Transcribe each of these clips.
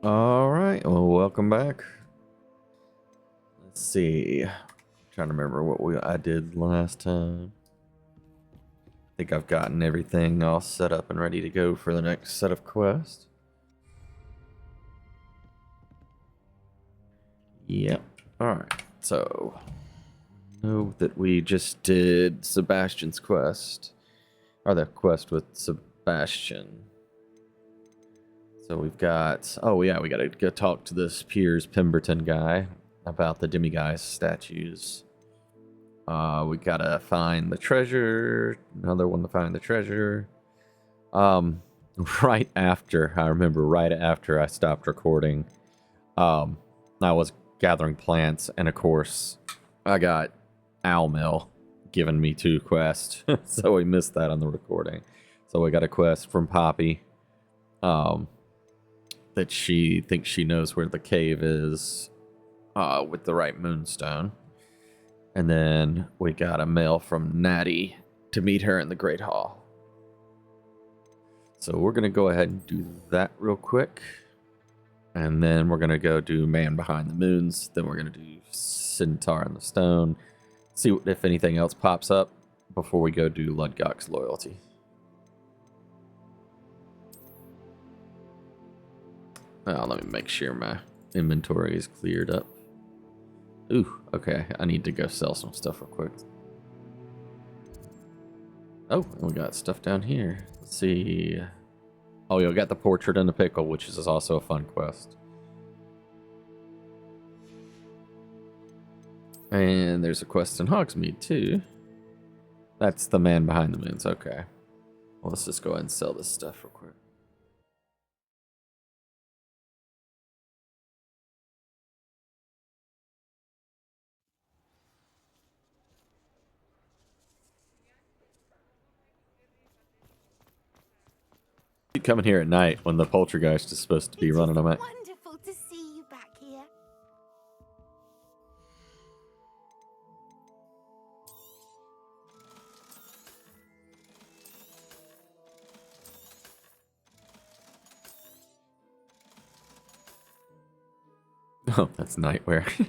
All right, well, welcome back. Let's see. Trying to remember what I did last time. I think I've gotten everything all set up and ready to go for the next set of quests. Yep. All right. So, know that we just did Sebastian's quest, or the quest with Sebastian. So we've got. Oh yeah, we gotta go talk to this Piers Pemberton guy about the demiguise statues. We gotta find the treasure. Another one to find the treasure. Um, right after I stopped recording, I was gathering plants, and of course, I got Owl Mill giving me 2 quests, so we missed that on the recording. So we got a quest from Poppy, that she thinks she knows where the cave is, with the right moonstone. And then we got a mail from Natty to meet her in the Great Hall. So we're going to go ahead and do that real quick. And then we're going to go do Man Behind the Moons. Then we're going to do Centaur in the Stone. See if anything else pops up before we go do Ludgok's Loyalty. Let me make sure my inventory is cleared up. Ooh, okay. I need to go sell some stuff real quick. Oh, we got stuff down here. Let's see. Oh, you got the Portrait and the Pickle, which is also a fun quest. And there's a quest in Hogsmeade, too. That's the Man Behind the Moons. Okay. Well, let's just go ahead and sell this stuff real quick. Keep coming here at night when the poltergeist is supposed to be running them at. Wonderful to see you back here. Oh, that's Nightwear.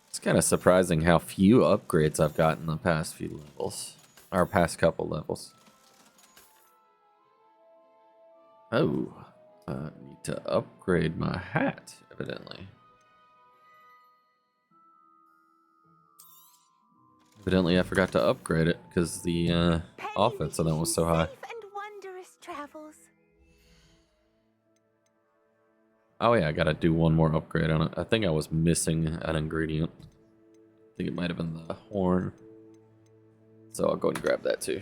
It's kind of surprising how few upgrades I've gotten the past few levels. Or past couple levels. Oh, I need to upgrade my hat, evidently. Evidently, I forgot to upgrade it because the offense on that was so high. Safe and wondrous travels. Oh yeah, I gotta do one more upgrade on it. I think I was missing an ingredient. I think it might have been the horn. So I'll go and grab that too.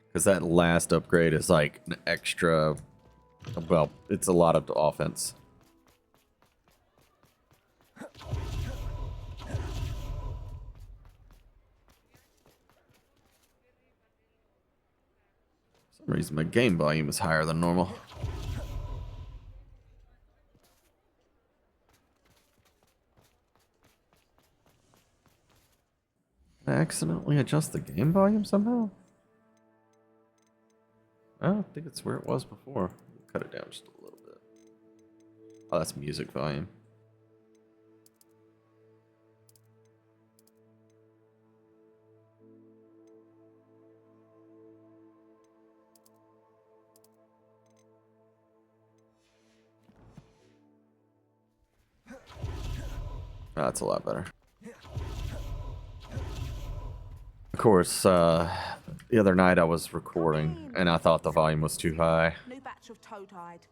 Because that last upgrade is like an extra... Well, it's a lot of offense. For some reason my game volume is higher than normal. I accidentally adjust the game volume somehow? I don't think it's where it was before. Cut it down just a little bit. Oh, that's music volume. Oh, that's a lot better. Of course, the other night I was recording and I thought the volume was too high. New batch of toad-hide.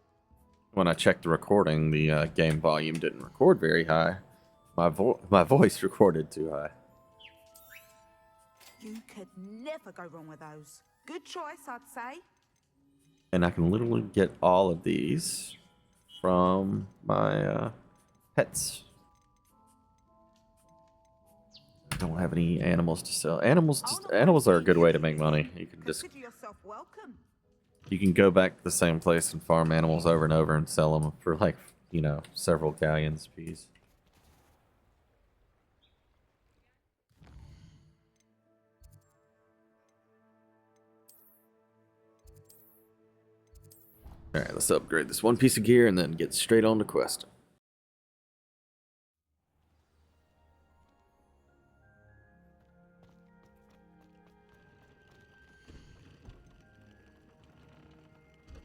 When I checked the recording, the game volume didn't record very high. My voice recorded too high. You could never go wrong with those. Good choice, I'd say. And I can literally get all of these from my pets. I don't have any animals to sell. Animals are a good way to make money. You can just Consider yourself welcome. you can go back to the same place and farm animals over and over and sell them for like, you know, several galleons apiece. Alright, let's upgrade this one piece of gear and then get straight on to questing.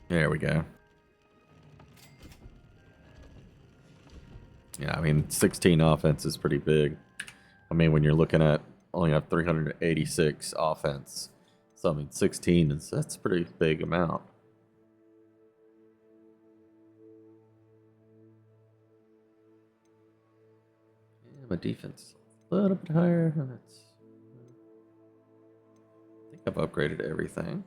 There we go. Yeah, I mean, 16 offense is pretty big. I mean, when you're looking at only have 386 offense, so I mean, 16 that's a pretty big amount. Yeah, my defense a little bit higher. That's, I think I've upgraded everything.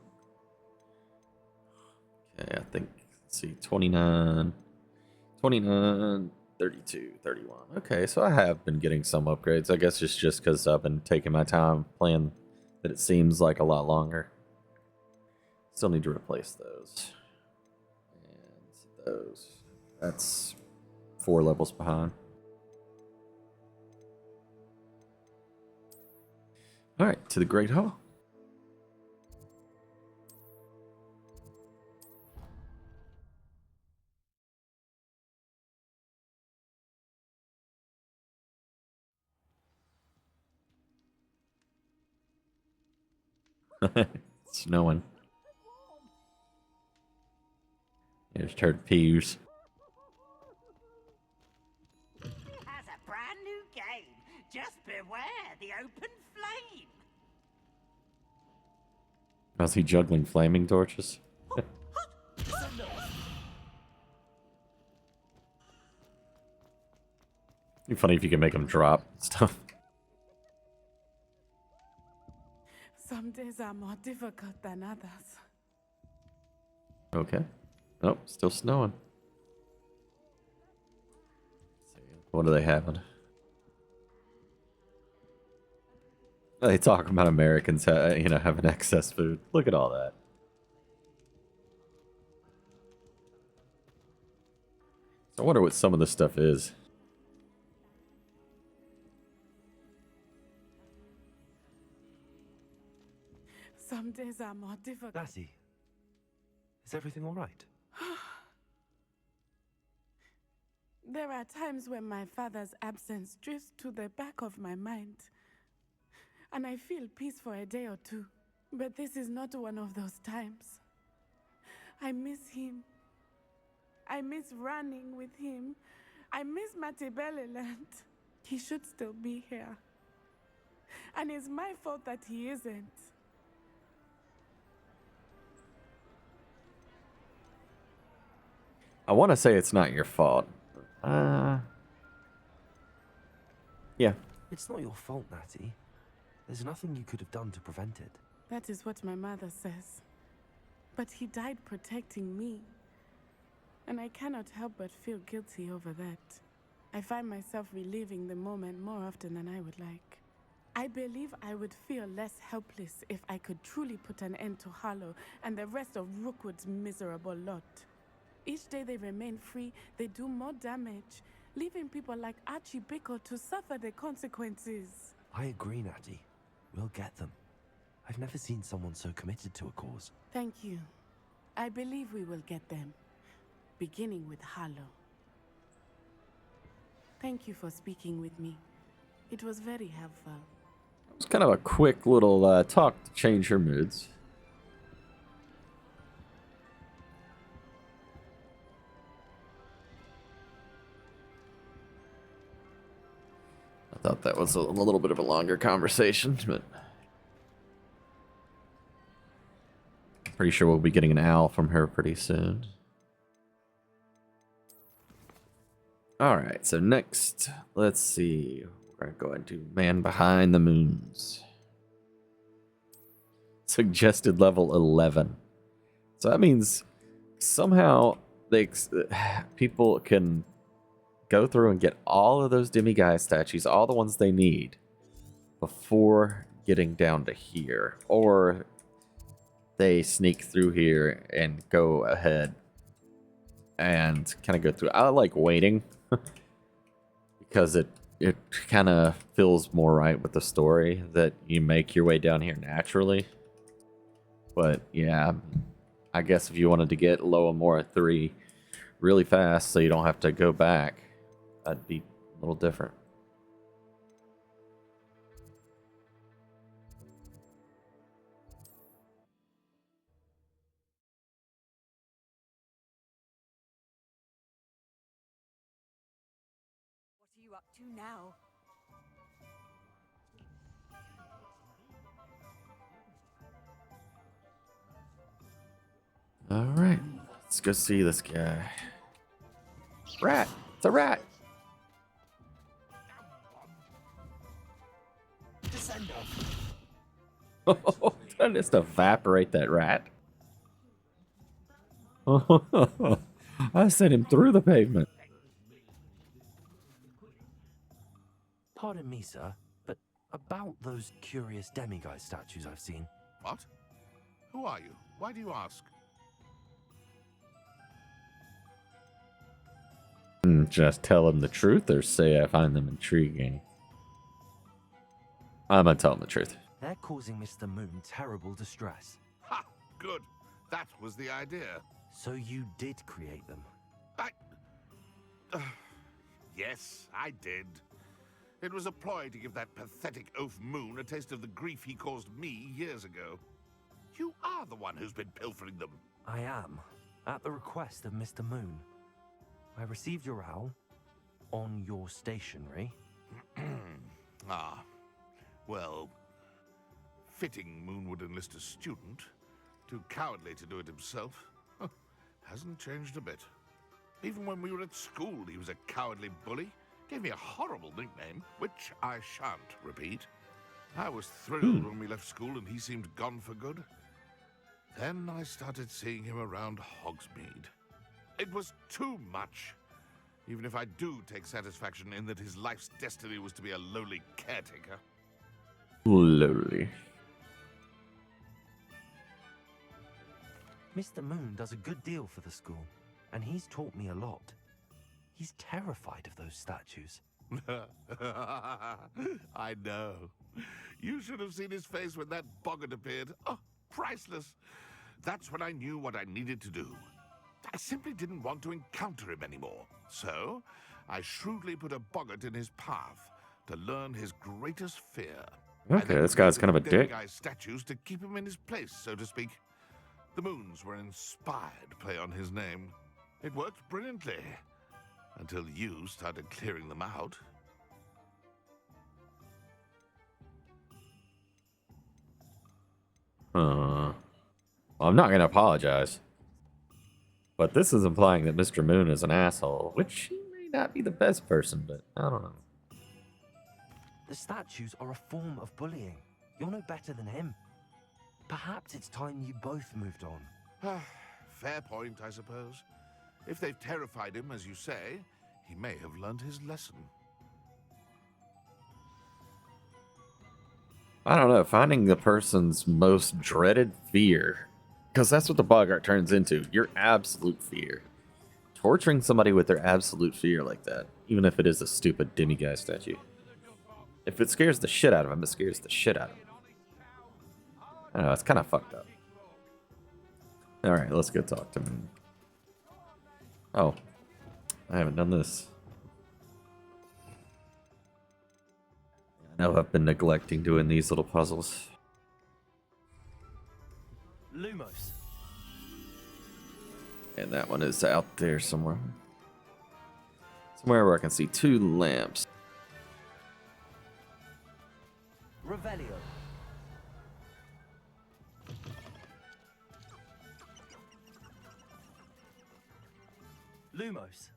Okay, I think, let's see, 29, 32, 31. Okay, so I have been getting some upgrades. I guess it's just because I've been taking my time playing that it seems like a lot longer. Still need to replace those. And those. That's 4 levels behind. Alright, to the Great Hall. It's snowing. There's turd peas. As a brand new game, just beware the open flame. How's he juggling flaming torches? It'd be funny if you could make them drop stuff. Some days are more difficult than others. Okay. Oh, still snowing. Let's see, what are they having? They talk about Americans, having excess food. Look at all that. I wonder what some of this stuff is. Some days are more difficult. Lassie, is everything all right? There are times when my father's absence drifts to the back of my mind, and I feel peace for a day or two. But this is not one of those times. I miss him. I miss running with him. I miss Matibeleland. He should still be here. And it's my fault that he isn't. I want to say it's not your fault. Yeah. It's not your fault, Natty. There's nothing you could have done to prevent it. That is what my mother says. But he died protecting me. And I cannot help but feel guilty over that. I find myself reliving the moment more often than I would like. I believe I would feel less helpless if I could truly put an end to Harlow and the rest of Rookwood's miserable lot. Each day they remain free, they do more damage, leaving people like Archie Bickle to suffer the consequences. I agree, Natty. We'll get them. I've never seen someone so committed to a cause. Thank you. I believe we will get them, beginning with Harlow. Thank you for speaking with me. It was very helpful. It was kind of a quick little talk to change your moods. I thought that was a little bit of a longer conversation, but pretty sure we'll be getting an owl from her pretty soon. Alright, so next, let's see. We're going to go into Man Behind the Moons. Suggested level 11. So that means somehow people can go through and get all of those demiguise statues, all the ones they need, before getting down to here. Or they sneak through here and go ahead and kind of go through. I like waiting because it kind of feels more right with the story that you make your way down here naturally. But yeah, I guess if you wanted to get Loamora 3 really fast so you don't have to go back, that'd be a little different. What are you up to now? Alright, let's go see this guy. Rat! It's a rat! Descendo. Did I just evaporate that rat? I sent him through the pavement. Pardon me, sir, but about those curious demiguise statues I've seen. What? Who are you? Why do you ask? Just tell him the truth or say I find them intriguing. I'm gonna tell him the truth. They're causing Mr. Moon terrible distress. Ha! Good. That was the idea. So you did create them? Yes, I did. It was a ploy to give that pathetic oaf Moon a taste of the grief he caused me years ago. You are the one who's been pilfering them. I am, at the request of Mr. Moon. I received your owl on your stationery. Ah. Well, fitting Moon would enlist a student. Too cowardly to do it himself. Hasn't changed a bit. Even when we were at school, he was a cowardly bully. Gave me a horrible nickname, which I shan't repeat. I was thrilled when we left school and he seemed gone for good. Then I started seeing him around Hogsmeade. It was too much. Even if I do take satisfaction in that his life's destiny was to be a lowly caretaker. Lowly. Mr. Moon does a good deal for the school, and he's taught me a lot. He's terrified of those statues. I know. You should have seen his face when that boggart appeared. Oh, priceless. That's when I knew what I needed to do. I simply didn't want to encounter him anymore. So, I shrewdly put a boggart in his path to learn his greatest fear. Okay, this guy's kind of a dick. Guy's statues to keep him in his place, so to speak. The Moons were an inspired play on his name. It worked brilliantly. Until you started clearing them out. Well, I'm not gonna apologize. But this is implying that Mr. Moon is an asshole, which he may not be the best person, but I don't know. The statues are a form of bullying. You're no better than him. Perhaps it's time you both moved on. Fair point, I suppose. If they've terrified him, as you say, he may have learned his lesson. I don't know, finding the person's most dreaded fear. Because that's what the boggart turns into, your absolute fear. Torturing somebody with their absolute fear like that, even if it is a stupid demiguise statue. If it scares the shit out of him, it scares the shit out of him. I don't know, it's kind of fucked up. Alright, let's go talk to him. Oh, I haven't done this. I know I've been neglecting doing these little puzzles. Lumos. And that one is out there somewhere. Somewhere where I can see two lamps. Revelio. Lumos.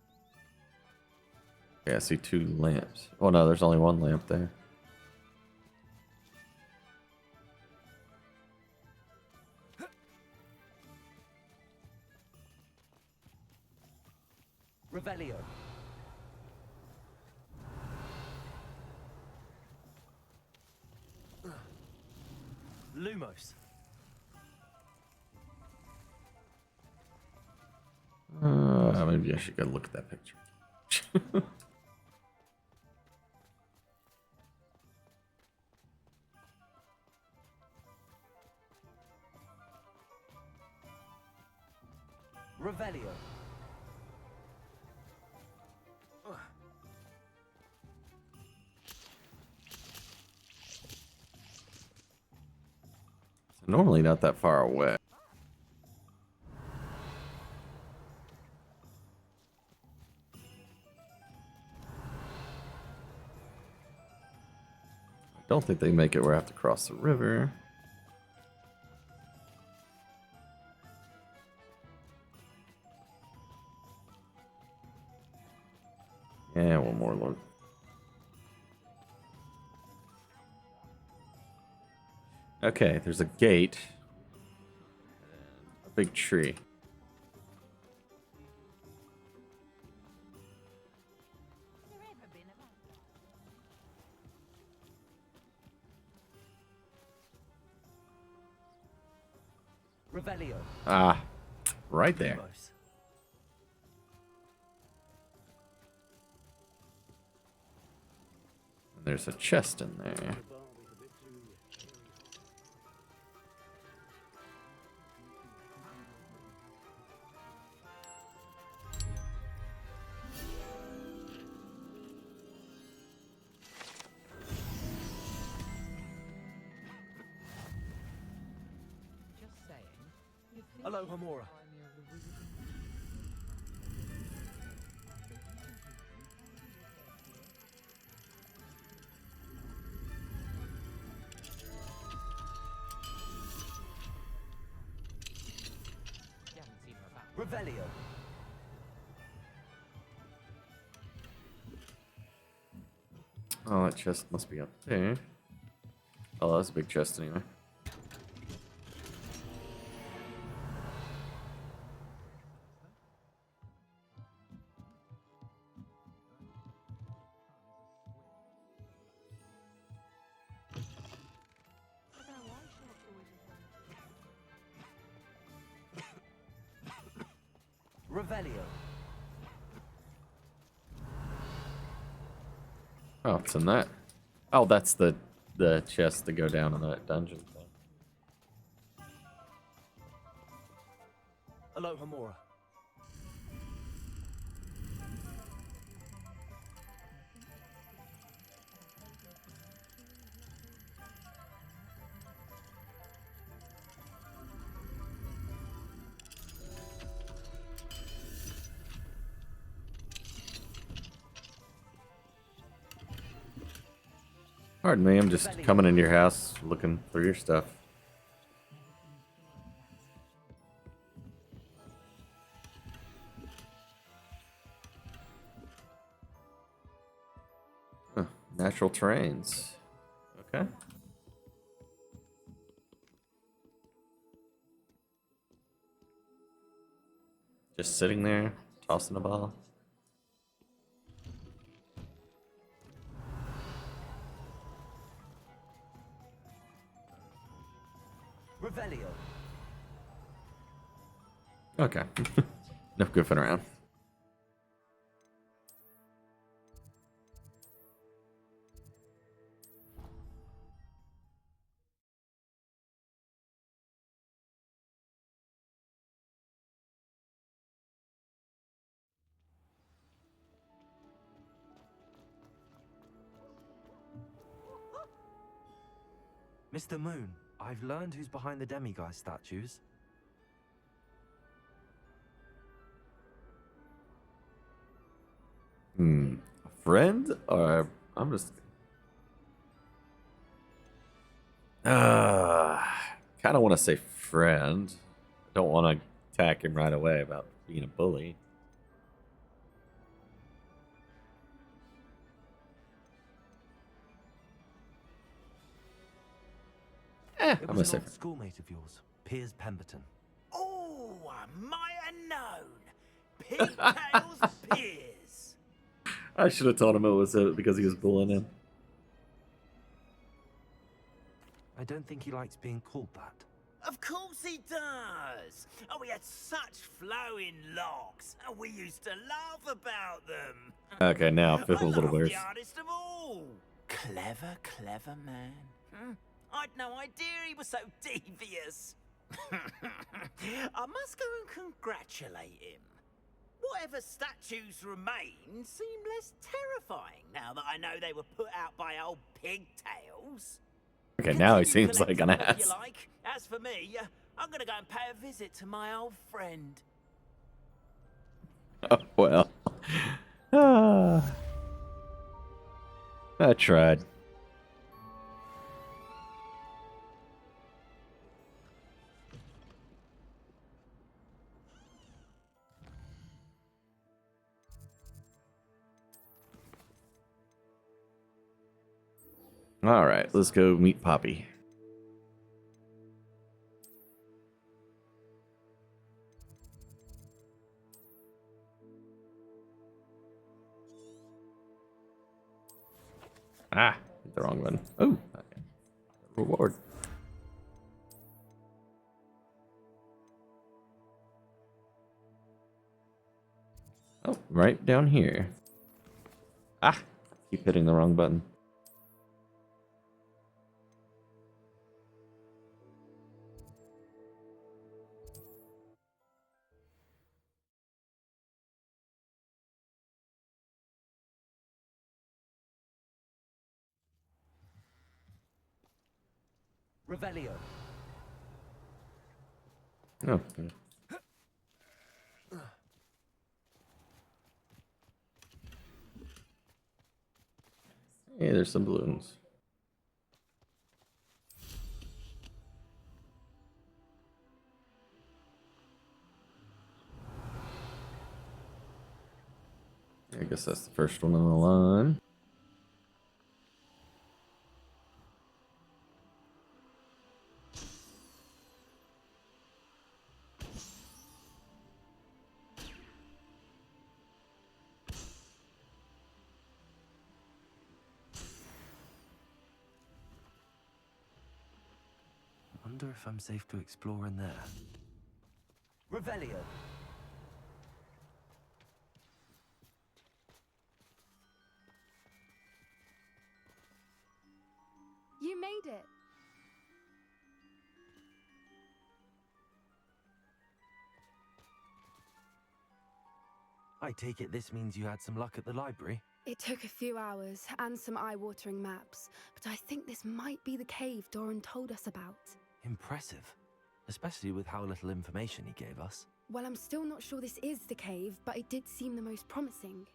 Yeah, I see two lamps. Oh no, there's only one lamp there. Revelio. Lumos. Maybe I should go look at that picture. Revelio. Normally not that far away. I don't think they make it where I have to cross the river. Yeah, one more look. Okay, there's a gate. A big tree. Revelio. Ah, right there. Lumos. And there's a chest in there. Hello, Hamora. Revelio. Oh, that chest must be up there. Oh, that's a big chest anyway. Revelio. Oh, it's in that. Oh, that's the chest to go down in that dungeon thing. Hello, Hamora. Pardon me, I'm just coming into your house looking for your stuff. Huh, natural terrains. Okay. Just sitting there, tossing a ball. Revelio. Okay. Enough goofing around. Mr. Moon, I've learned who's behind the demiguise statues. A friend? Or I'm just kind of want to say friend. I don't want to attack him right away about being a bully. It I'm gonna was say an old schoolmate of yours, Piers Pemberton. Oh, I might have known. Pigtails Piers. I should have told him it was because he was bullying him. I don't think he likes being called that. Of course he does. Oh, he had such flowing locks, and we used to laugh about them. Okay, now I feel a little laughed worse. the hardest of all. Clever, clever man. I'd no idea he was so devious. I must go and congratulate him. Whatever statues remain seem less terrifying now that I know they were put out by old pigtails. Okay, now he Continue seems like an collecting them if ass. you like. As for me, I'm gonna go and pay a visit to my old friend. Oh, well. Ah. I tried. All right, let's go meet Poppy. Ah, hit the wrong button. Oh, okay. Reward. Oh, right down here. Ah, keep hitting the wrong button. Revelio. Oh, okay. Hey, there's some balloons. I guess that's the first one on the line. Wonder if I'm safe to explore in there. Revelio. You made it. I take it this means you had some luck at the library? It took a few hours and some eye-watering maps, but I think this might be the cave Doran told us about. Impressive. Especially with how little information he gave us. Well, I'm still not sure this is the cave, but it did seem the most promising.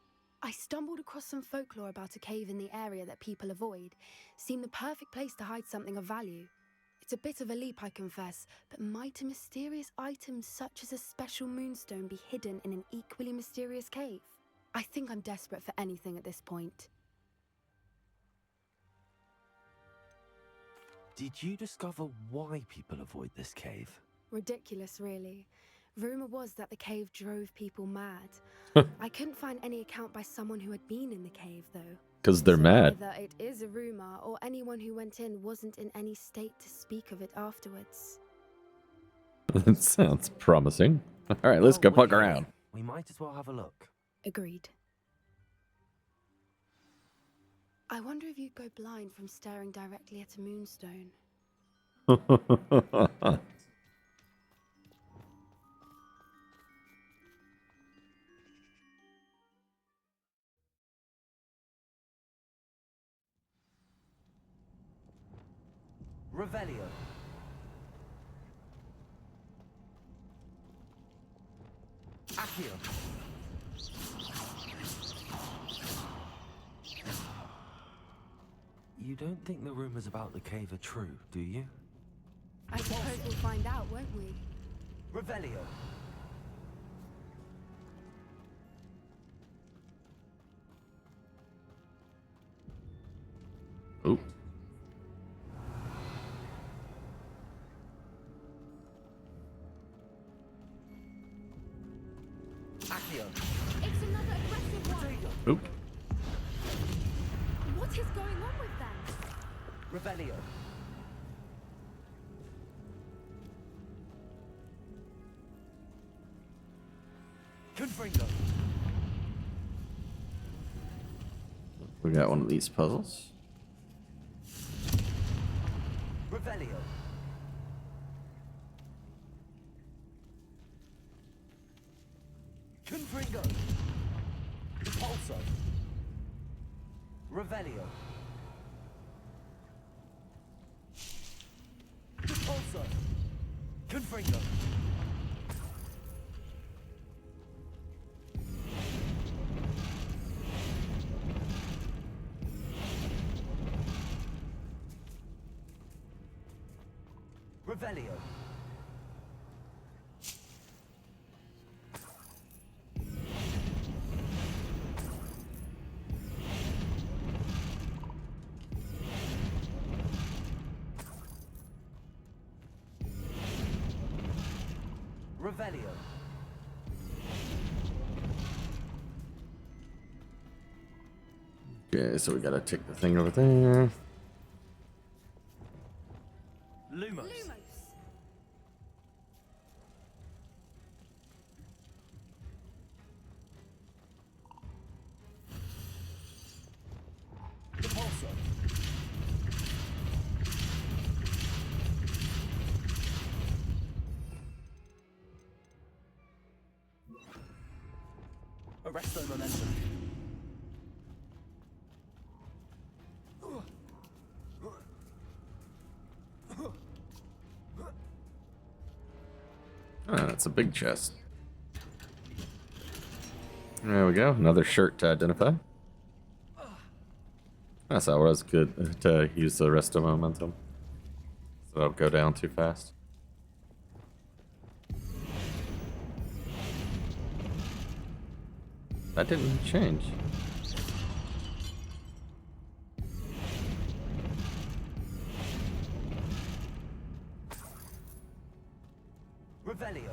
I stumbled across some folklore about a cave in the area that people avoid. Seemed the perfect place to hide something of value. It's a bit of a leap, I confess, but might a mysterious item such as a special moonstone be hidden in an equally mysterious cave? I think I'm desperate for anything at this point. Did you discover why people avoid this cave? Ridiculous, really. Rumor was that the cave drove people mad. I couldn't find any account by someone who had been in the cave, though. Because they're So mad. either it is a rumor, or anyone who went in wasn't in any state to speak of it afterwards. That sounds promising. All right, let's Well, go we're poke here. around. We might as well have a look. Agreed. I wonder if you'd go blind from staring directly at a moonstone. Revelio. Accio. You don't think the rumors about the cave are true, do you? I suppose we'll find out, won't we? Revelio. Oh. Accio. It's another aggressive one! Oh. What is going on with them? Revelio. Confringo. We got one of these puzzles. Revelio. Confringo. Repulso. Revelio. Repulso. Confringo. Revelio. Revelio. Okay, so we gotta take the thing over there. Lumos. Repulso. Arresto momentum. Ah, that's a big chest. There we go. Another shirt to identify. That's how it was good to use the rest of momentum. So I'll go down too fast. That didn't change. Revelio.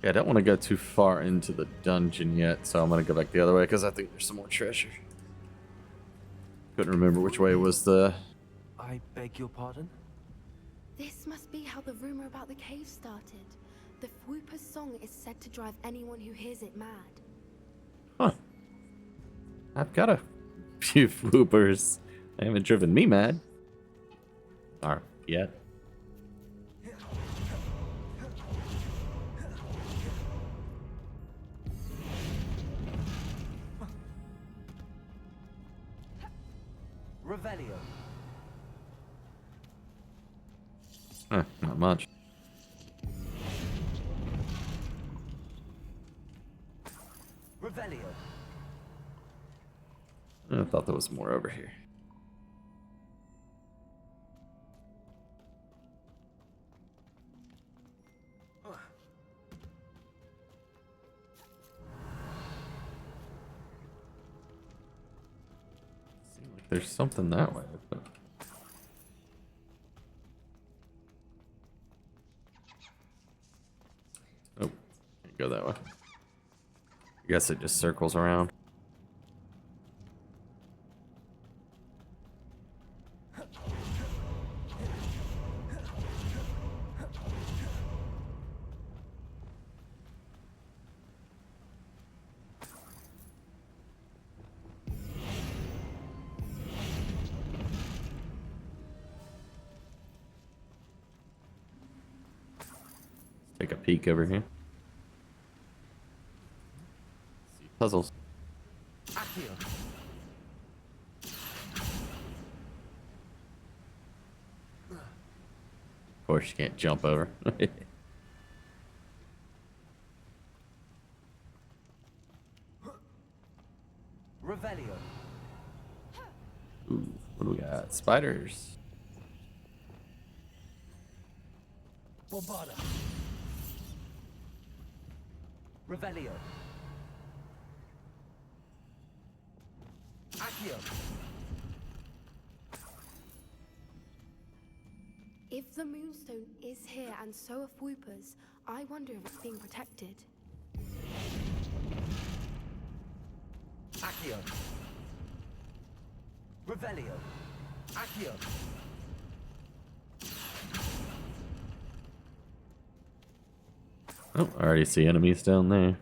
Yeah, I don't want to go too far into the dungeon yet, so I'm going to go back the other way because I think there's some more treasure. Couldn't remember which way was the... I beg your pardon? This must be how the rumor about the cave started. The Whooper's song is said to drive anyone who hears it mad. Huh. I've got a few whoopers. They haven't driven me mad. Or yet. Revelio. Not much. Revelio. I thought there was more over here. Seems like there's something that way. But... Oh, can't go that way. I guess it just circles around. Take a peek over here. See puzzles. Accio. Of course, you can't jump over. Revelio. Ooh, what do we got? Spiders. Bombada. Revelio. Accio. If the Moonstone is here and so are Whoopers, I wonder if it's being protected. Accio. Revelio. Accio. Oh, I already see enemies down there.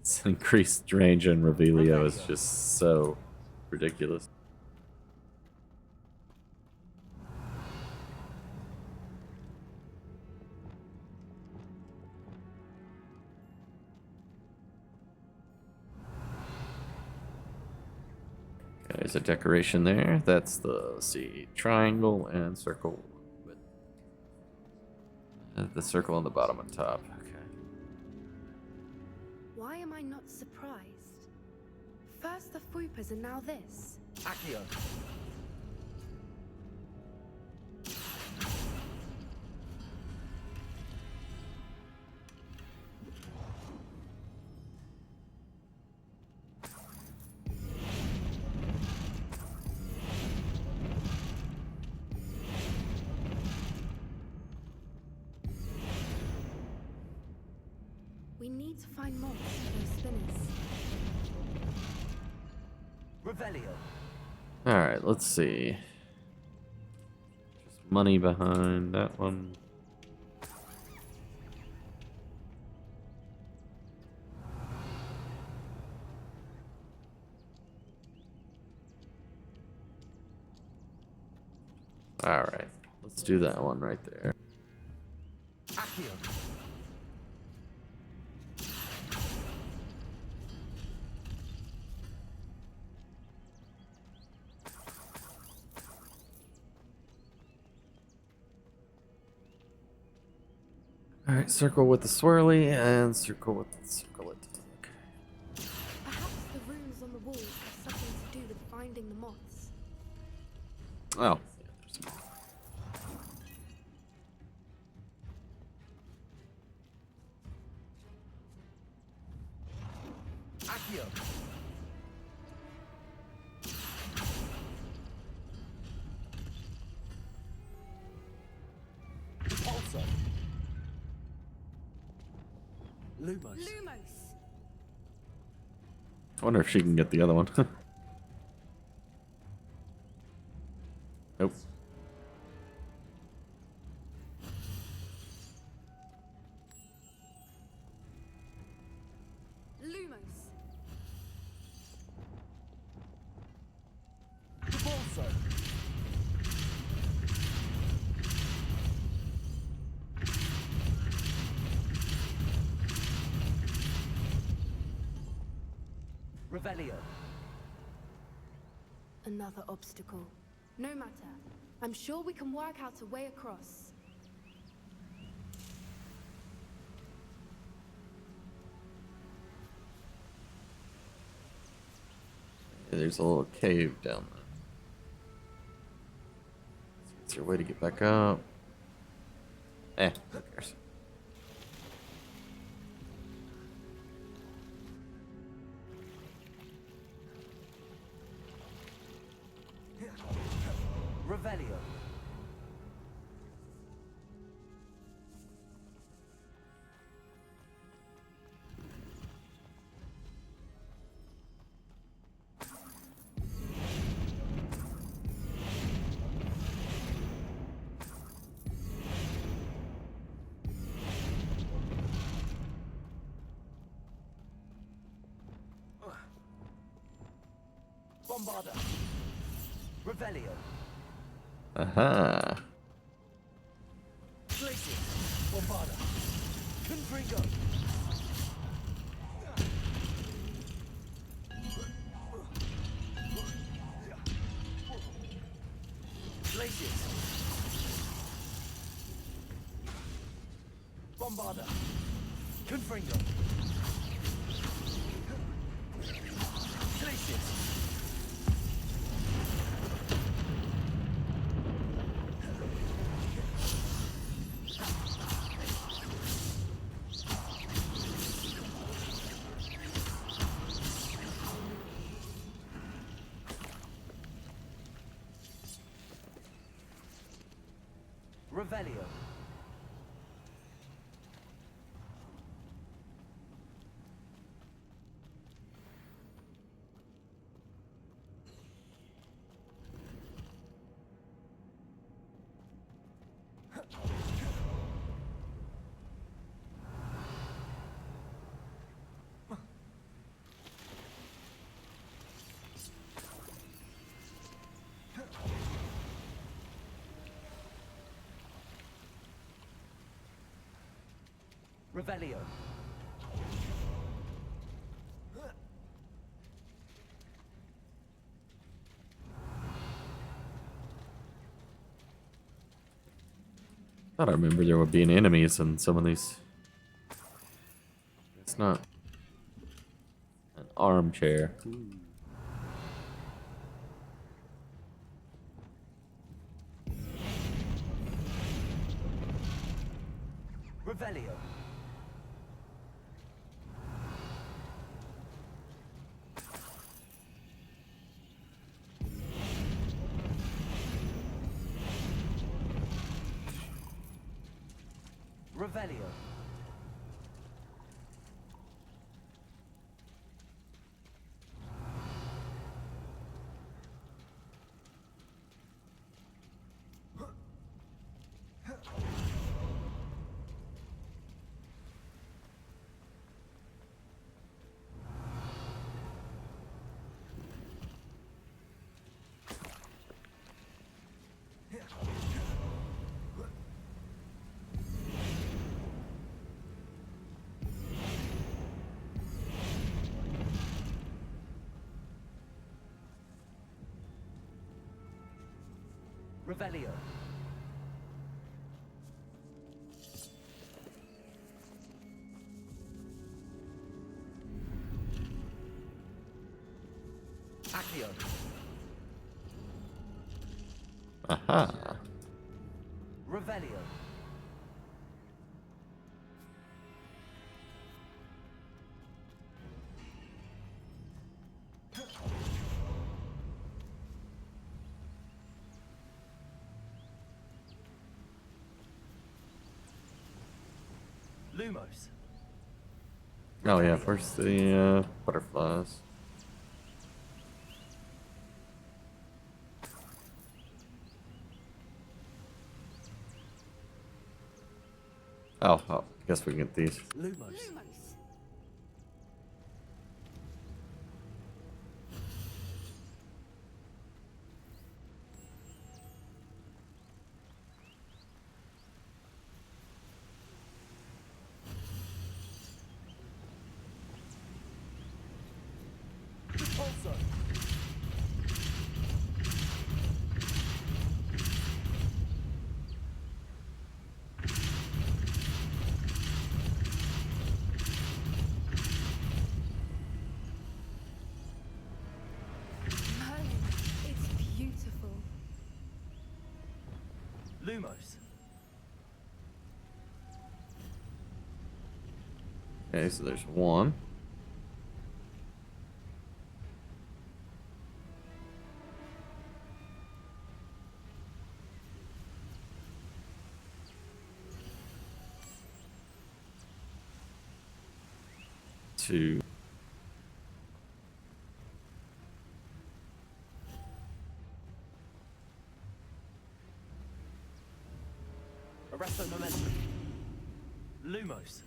It's increased range and Revelio is just so ridiculous. Okay, there's a decoration there. That's the, let's see, triangle and circle. With the circle on the bottom and top. Okay. Why am I not surprised? First the Fupas and now this. Accio. We need to find moths for those spinners. Revelio. Alright, let's see. Just money behind that one. Alright, let's do that one right there. Accio. Alright, circle with the swirly and circle with the circlet. Okay. Perhaps the runes on the walls have something to do with finding the moths. Oh. Accio. Repulsor. Lumos. Lumos! I wonder if she can get the other one. Nope. Lumos! Repulsor. Revelio. Another obstacle. No matter. I'm sure we can work out a way across. There's a little cave down there. Is there a way to get back up? Eh, who cares? Revelio. Bombarda. Revelio. Aha. Glacier. Bombarda. Confringo. Glaciers. Bombarda. Confringo. Glaciers. Revelio. Revelio. Thought I remember there would be enemies in some of these. It's not an armchair. Revelio. Revelio. Revelio. Accio. Aha. Revelio. Lumos. Oh yeah, where's the butterflies? Oh, guess we can get these. Lumos. Lumos. Pulsar. Merlin, it's beautiful. Lumos. Okay, so there's one. Two. Arresto momentum. Lumos.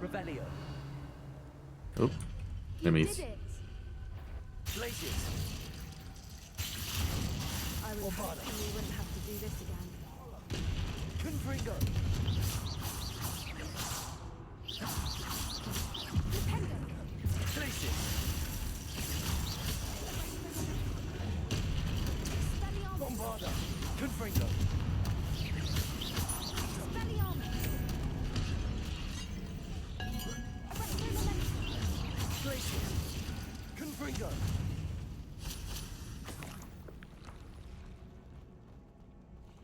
Revelio. Oh, You enemies. did it. Glacius. I was hoping we wouldn't have to do this again. Confringo. Dependo. Glacius. Expelliarmus. Bombarda. Confringo. Expelliarmus. Arresto momentum. Glacius. Confringo.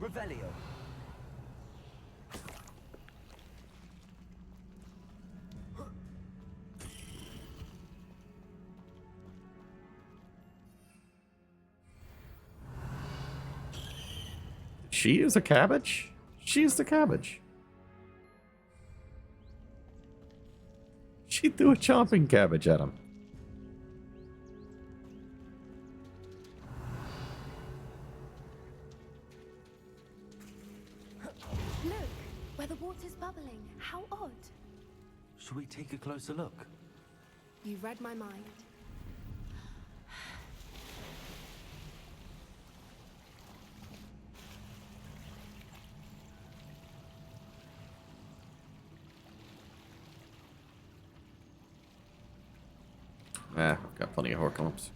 Revelio. She is a cabbage? She's the cabbage. She threw a chomping cabbage at him. Look, where the water's bubbling. How odd. Should we take a closer look? You read my mind. Ah, I've got plenty of Horcrux.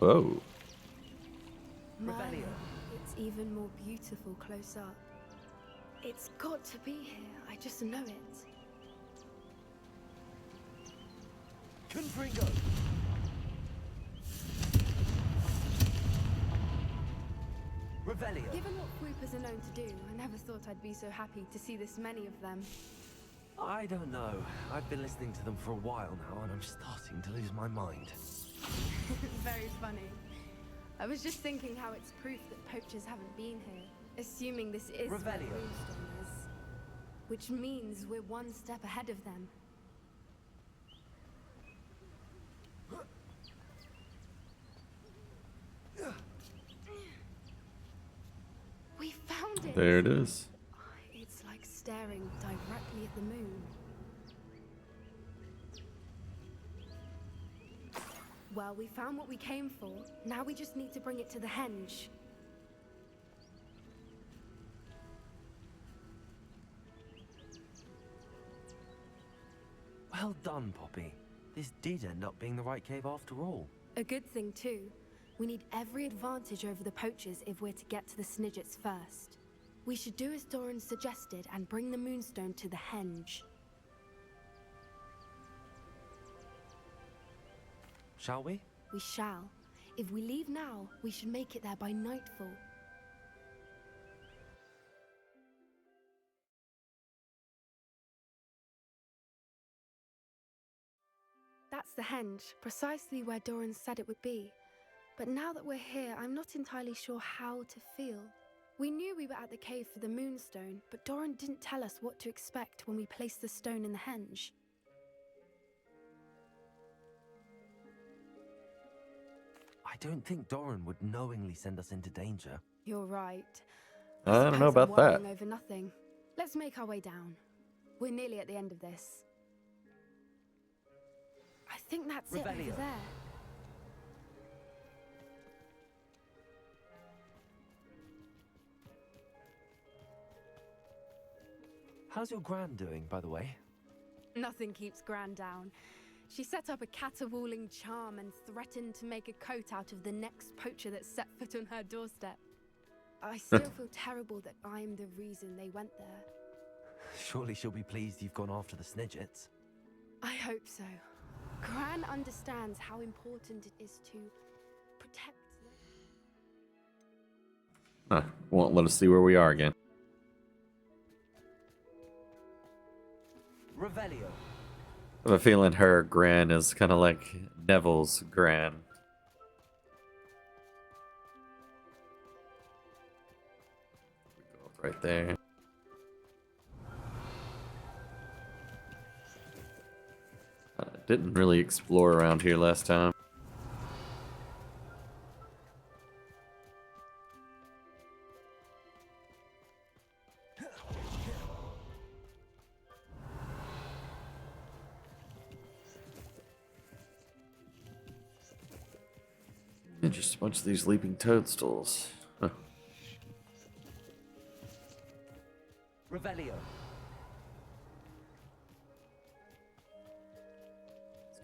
Oh. Merlin, it's even more beautiful close up. It's got to be here. I just know it. Confringo! Revelio! Given what Whoopers are known to do, I never thought I'd be so happy to see this many of them. I don't know. I've been listening to them for a while now, and I'm starting to lose my mind. Very funny. I was just thinking how it's proof that poachers haven't been here, assuming this is where Revelio. Moonstone is. Which means we're one step ahead of them. We found it! There it is. It's like staring directly at the moon. Well, we found what we came for. Now we just need to bring it to the henge. Well done, Poppy. This did end up being the right cave after all. A good thing, too. We need every advantage over the poachers if we're to get to the Snidgets first. We should do as Doran suggested and bring the Moonstone to the henge. Shall we? We shall. If we leave now, we should make it there by nightfall. That's the henge, precisely where Doran said it would be. But now that we're here, I'm not entirely sure how to feel. We knew we were at the cave for the Moonstone, but Doran didn't tell us what to expect when we placed the stone in the henge. I don't think Doran would knowingly send us into danger. You're right. I don't know Suppose I'm about that. worrying over nothing. Let's make our way down. We're nearly at the end of this. I think that's it Revelio. over there. How's your Gran doing, by the way? Nothing keeps Gran down. She set up a caterwauling charm and threatened to make a coat out of the next poacher that set foot on her doorstep. I still feel terrible that I'm the reason they went there. Surely she'll be pleased you've gone after the Snidgets. I hope so. Gran understands how important it is to protect them. Won't let us see where we are again. Revelio. I have a feeling her Gran is kind of like Neville's Gran. We go right there. Didn't really explore around here last time. And just a bunch of these leaping toadstools. Huh. Revelio.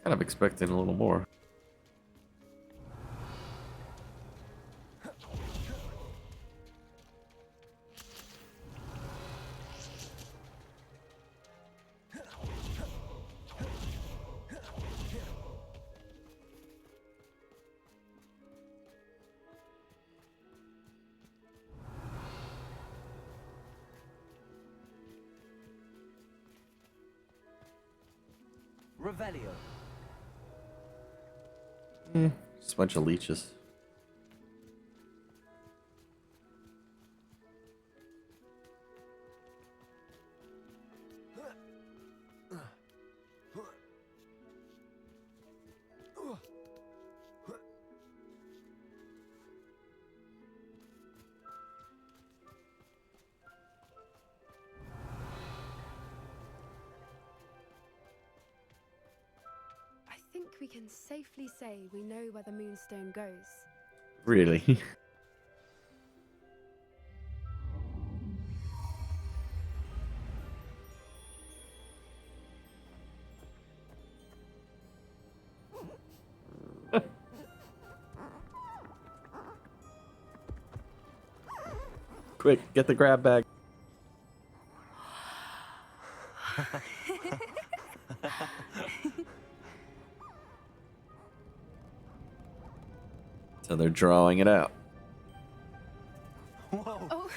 Kind of expecting a little more. Revelio. Just a bunch of leeches. I think we can safely say we know where the Moonstone goes. Really? Quick, get the grab bag. So they're drawing it out. Whoa! Oh.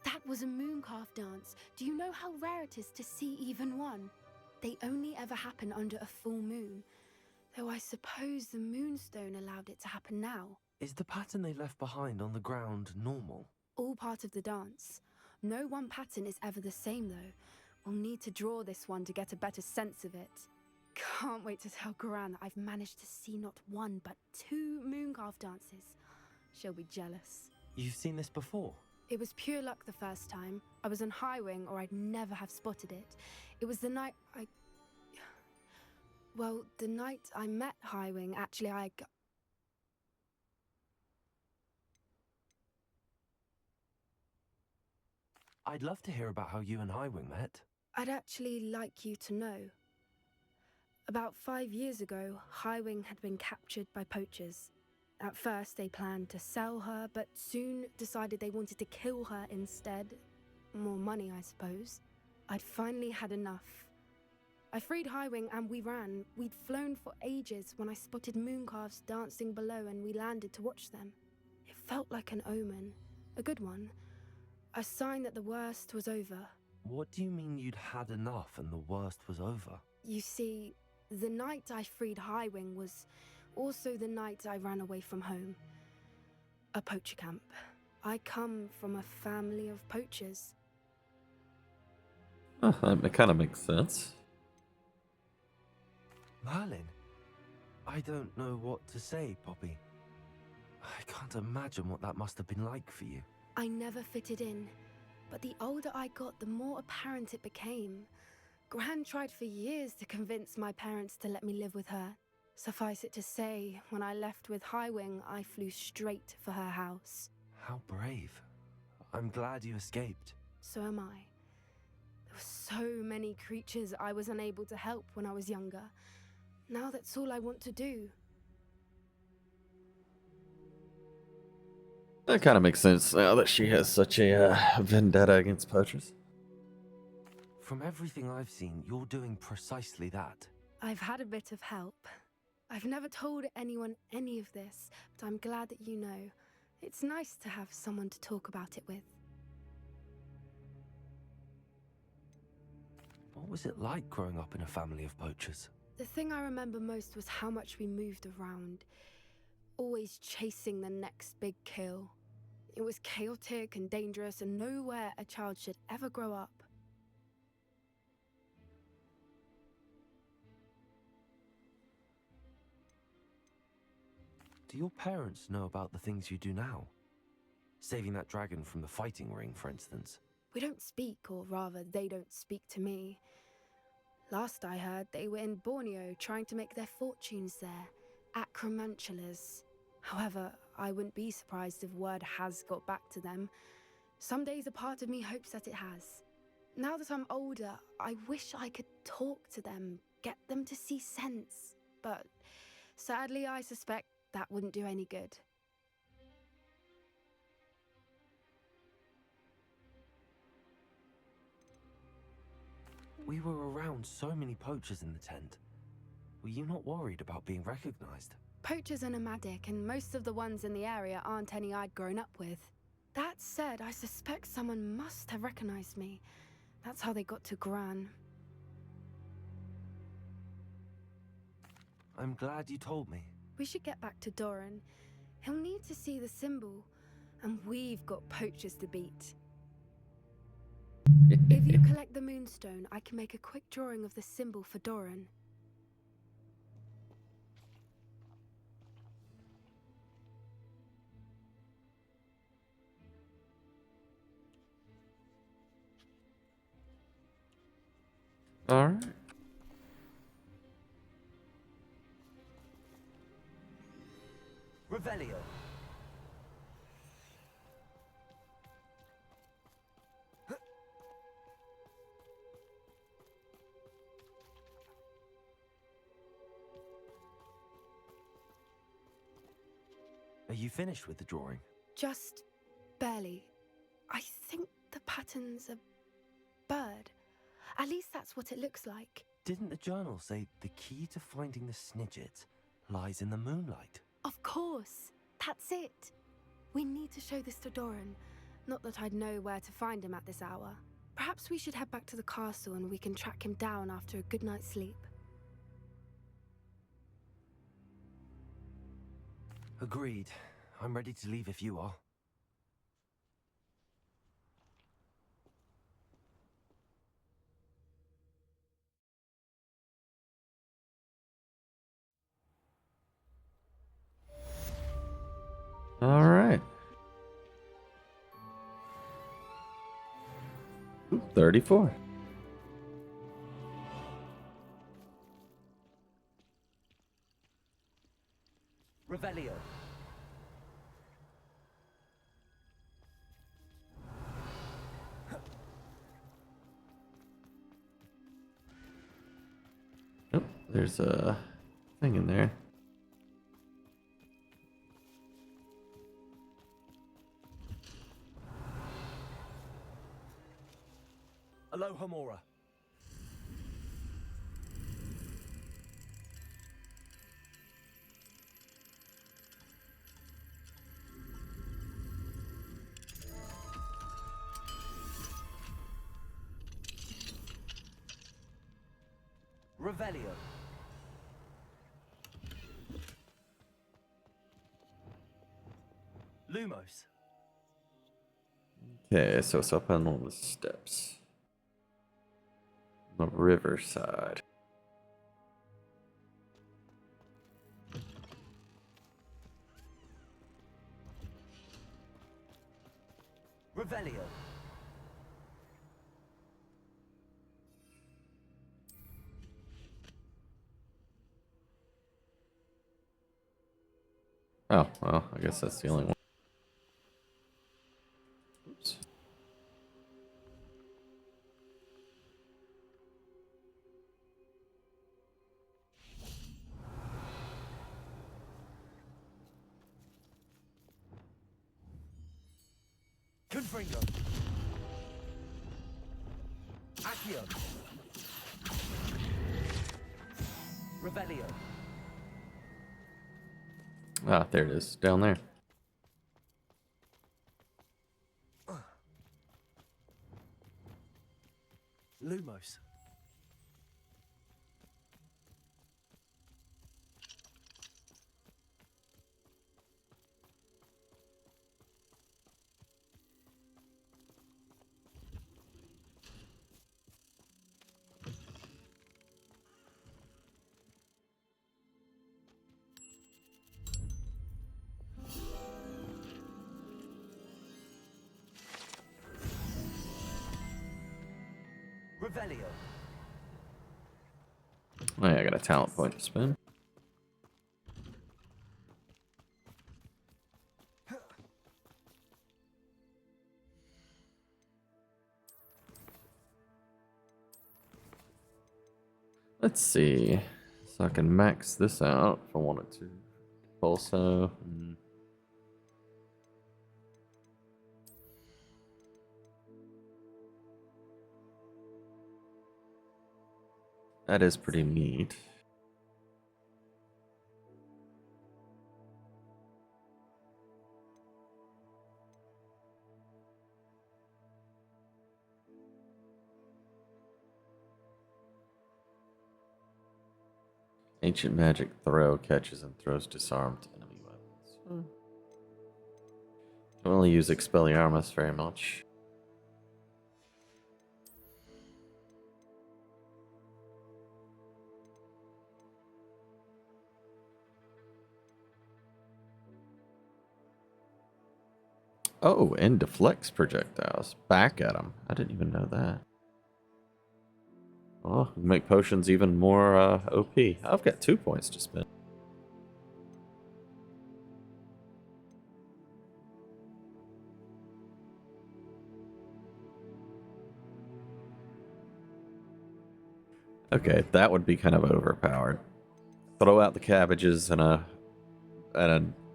That was a mooncalf dance. Do you know how rare it is to see even one? They only ever happen under a full moon. Though I suppose the moonstone allowed it to happen now. Is the pattern they left behind on the ground normal? All part of the dance. No one pattern is ever the same though. We'll need to draw this one to get a better sense of it. Can't wait to tell Gran that I've managed to see not one but 2 mooncalf dances. She'll be jealous. You've seen this before? It was pure luck the first time. I was on Highwing or I'd never have spotted it. It was the night Well, the night I met Highwing, actually I'd love to hear about how you and Highwing met. I'd actually like you to know. About 5 years ago, Highwing had been captured by poachers. At first, they planned to sell her, but soon decided they wanted to kill her instead. More money, I suppose. I'd finally had enough. I freed Highwing and we ran. We'd flown for ages when I spotted mooncalves dancing below and we landed to watch them. It felt like an omen. A good one. A sign that the worst was over. What do you mean you'd had enough and the worst was over? You see, the night I freed Highwing was also the night I ran away from home. A poacher camp. I come from a family of poachers. It kind of makes sense. Merlin? I don't know what to say, Poppy. I can't imagine what that must have been like for you. I never fitted in, but the older I got, the more apparent it became. Gran tried for years to convince my parents to let me live with her. Suffice it to say, when I left with Highwing, I flew straight for her house. How brave. I'm glad you escaped. So am I. There were so many creatures I was unable to help when I was younger. Now that's all I want to do. That kind of makes sense now that she has such a vendetta against poachers. From everything I've seen, you're doing precisely that. I've had a bit of help. I've never told anyone any of this, but I'm glad that you know. It's nice to have someone to talk about it with. What was it like growing up in a family of poachers? The thing I remember most was how much we moved around, always chasing the next big kill. It was chaotic and dangerous and nowhere a child should ever grow up. Do your parents know about the things you do now? Saving that dragon from the fighting ring, for instance. We don't speak, or rather, they don't speak to me. Last I heard, they were in Borneo trying to make their fortunes there, acromantulas. However, I wouldn't be surprised if word has got back to them. Some days a part of me hopes that it has. Now that I'm older, I wish I could talk to them, get them to see sense. But sadly, I suspect that wouldn't do any good. We were around so many poachers in the tent. Were you not worried about being recognized? Poachers are nomadic, and most of the ones in the area aren't any I'd grown up with. That said, I suspect someone must have recognized me. That's how they got to Gran. I'm glad you told me. We should get back to Doran. He'll need to see the symbol, and we've got poachers to beat. If you collect the moonstone, I can make a quick drawing of the symbol for Doran. All right. Revelio. Are you finished with the drawing? Just barely. I think the pattern's a bird. At least that's what it looks like. Didn't the journal say the key to finding the Snidget lies in the moonlight? Of course. That's it. We need to show this to Doran. Not that I'd know where to find him at this hour. Perhaps we should head back to the castle and we can track him down after a good night's sleep. Agreed. I'm ready to leave if you are. All right. Ooh, 34. Revelio. Oh, there's a thing in there. Alohomora. Revelio. Lumos. Okay, so it's up on one of the steps. On the riverside. Revelio. Oh, well, I guess that's the only one. Oops. Confringo. Accio. Revelio. Ah, there it is, down there. Lumos. Revelio. Oh, yeah, I got a talent point to spend. Let's see. So I can max this out if I wanted to. Also, that is pretty neat. Ancient magic throw catches and throws disarmed enemy weapons. Don't really use Expelliarmus very much. Oh, and deflects projectiles. Back at them. I didn't even know that. Oh, make potions even more OP. I've got 2 points to spend. Okay, that would be kind of overpowered. Throw out the cabbages and a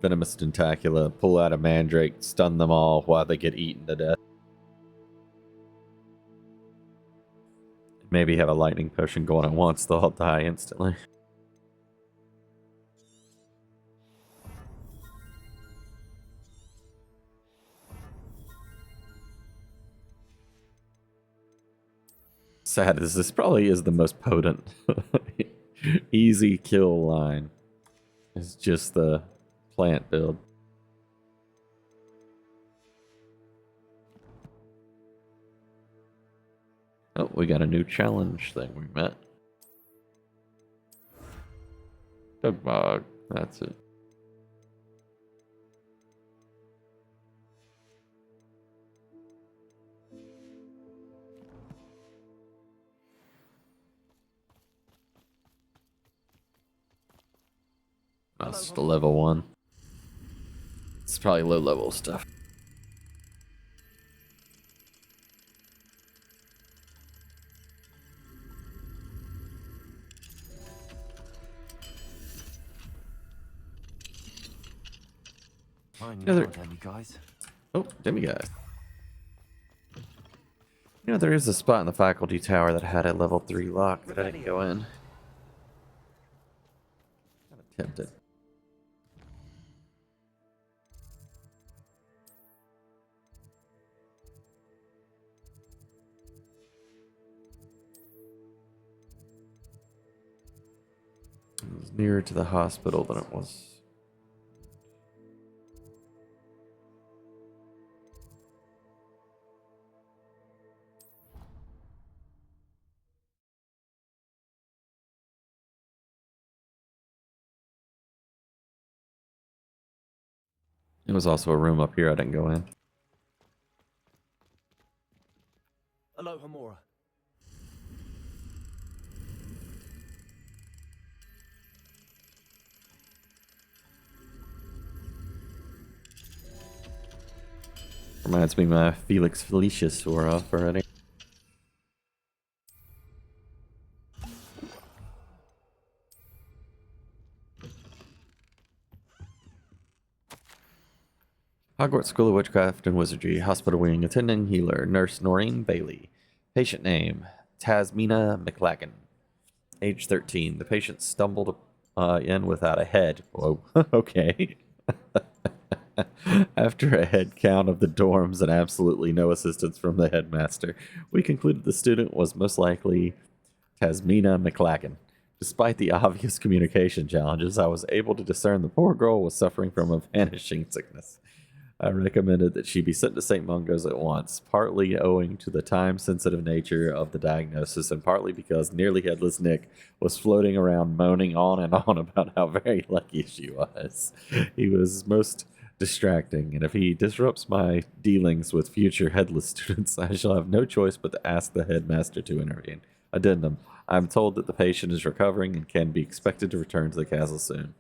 venomous tentacula, pull out a mandrake, stun them all while they get eaten to death. Maybe have a lightning potion going at once, they'll all die instantly. Sad is this probably is the most potent easy kill line. It's just the plant build. Oh, we got a new challenge thing we met. Dogbog, that's it. That's the level 1. It's probably low level stuff. Fine, Yeah, you there- guys. Oh, demiguise. You know, there is a spot in the faculty tower that had a level 3 lock that I didn't go in. Kind of tempted. It was nearer to the hospital than it was. There was also a room up here I didn't go in. Hello, Hamura. Reminds me my Felix Felicius wore off already. Hogwarts School of Witchcraft and Wizardry, Hospital Wing, Attending Healer, Nurse Noreen Bailey. Patient name, Tasmina McLagan. Age 13. The patient stumbled in without a head. Whoa, okay. After a head count of the dorms and absolutely no assistance from the headmaster, we concluded the student was most likely Tasmina McLagan. Despite the obvious communication challenges, I was able to discern the poor girl was suffering from a vanishing sickness. I recommended that she be sent to St. Mungo's at once, partly owing to the time-sensitive nature of the diagnosis and partly because Nearly Headless Nick was floating around moaning on and on about how very lucky she was. He was most distracting, and if he disrupts my dealings with future headless students, I shall have no choice but to ask the headmaster to intervene. Addendum. I am told that the patient is recovering and can be expected to return to the castle soon.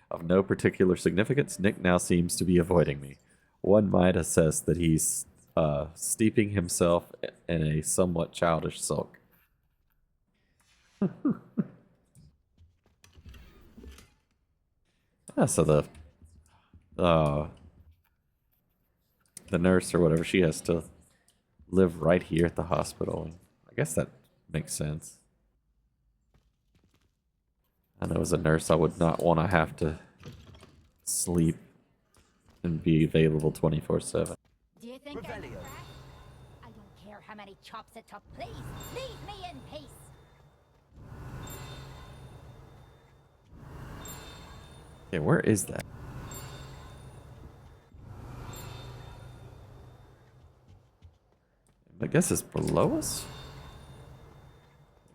Of no particular significance, Nick now seems to be avoiding me. One might assess that he's steeping himself in a somewhat childish sulk. So the nurse or whatever, she has to live right here at the hospital. I guess that makes sense. I know as a nurse I would not want to have to sleep and be available 24/7. Do you think I'm Revelio. cracked? I don't care how many chops it took. Please, leave me in peace. Okay, where is that? I guess it's below us?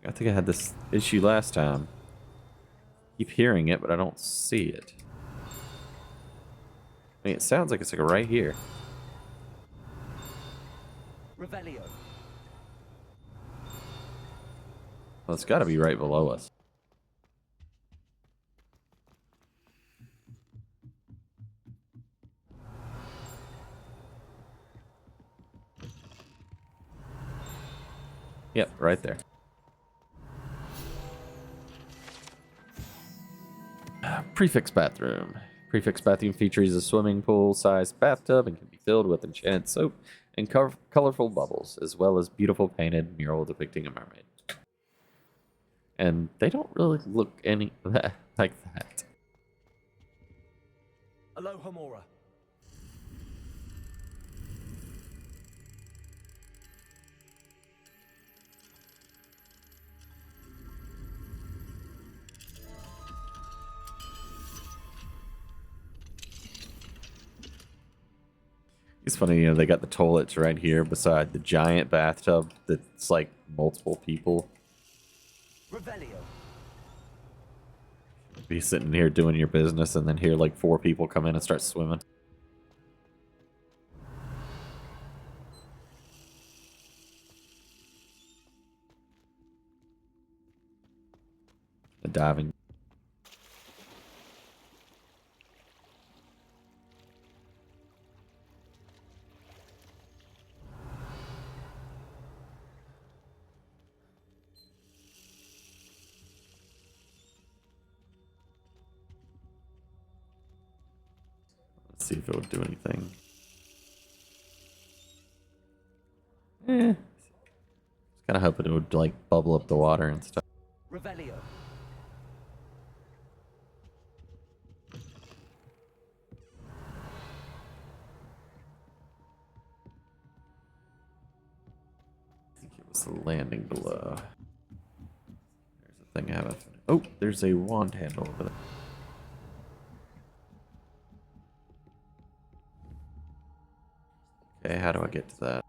I think I had this issue last time. Keep hearing it, but I don't see it. I mean, it sounds like it's like right here. Revelio. Well, it's got to be right below us. Yep, right there. Prefix bathroom. Prefix bathroom features a swimming pool-sized bathtub and can be filled with enchanted soap and colorful bubbles, as well as beautiful painted mural depicting a mermaid. And they don't really look any like that. Aloha Mora. It's funny, you know, they got the toilets right here beside the giant bathtub that's like multiple people. Revelio. Be sitting here doing your business and then hear like 4 people come in and start swimming. The diving. Let's see if it would do anything. Kind of hoping it would like bubble up the water and stuff. Revelio. I think it was the landing below. There's a thing I haven't. Oh, there's a wand handle over there. Okay, how do I get to that?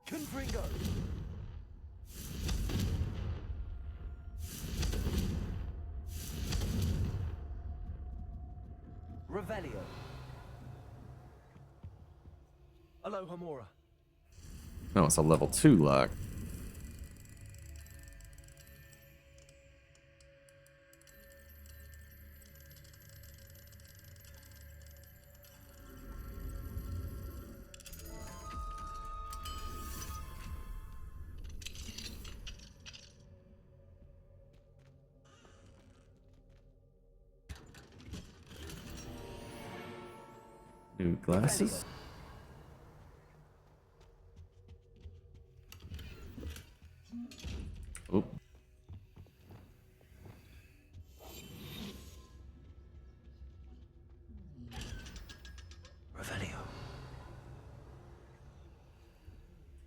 Confringo. Revelio. Aloha Mora. No, it's a level 2 lock. New glasses. Oop. Revelio.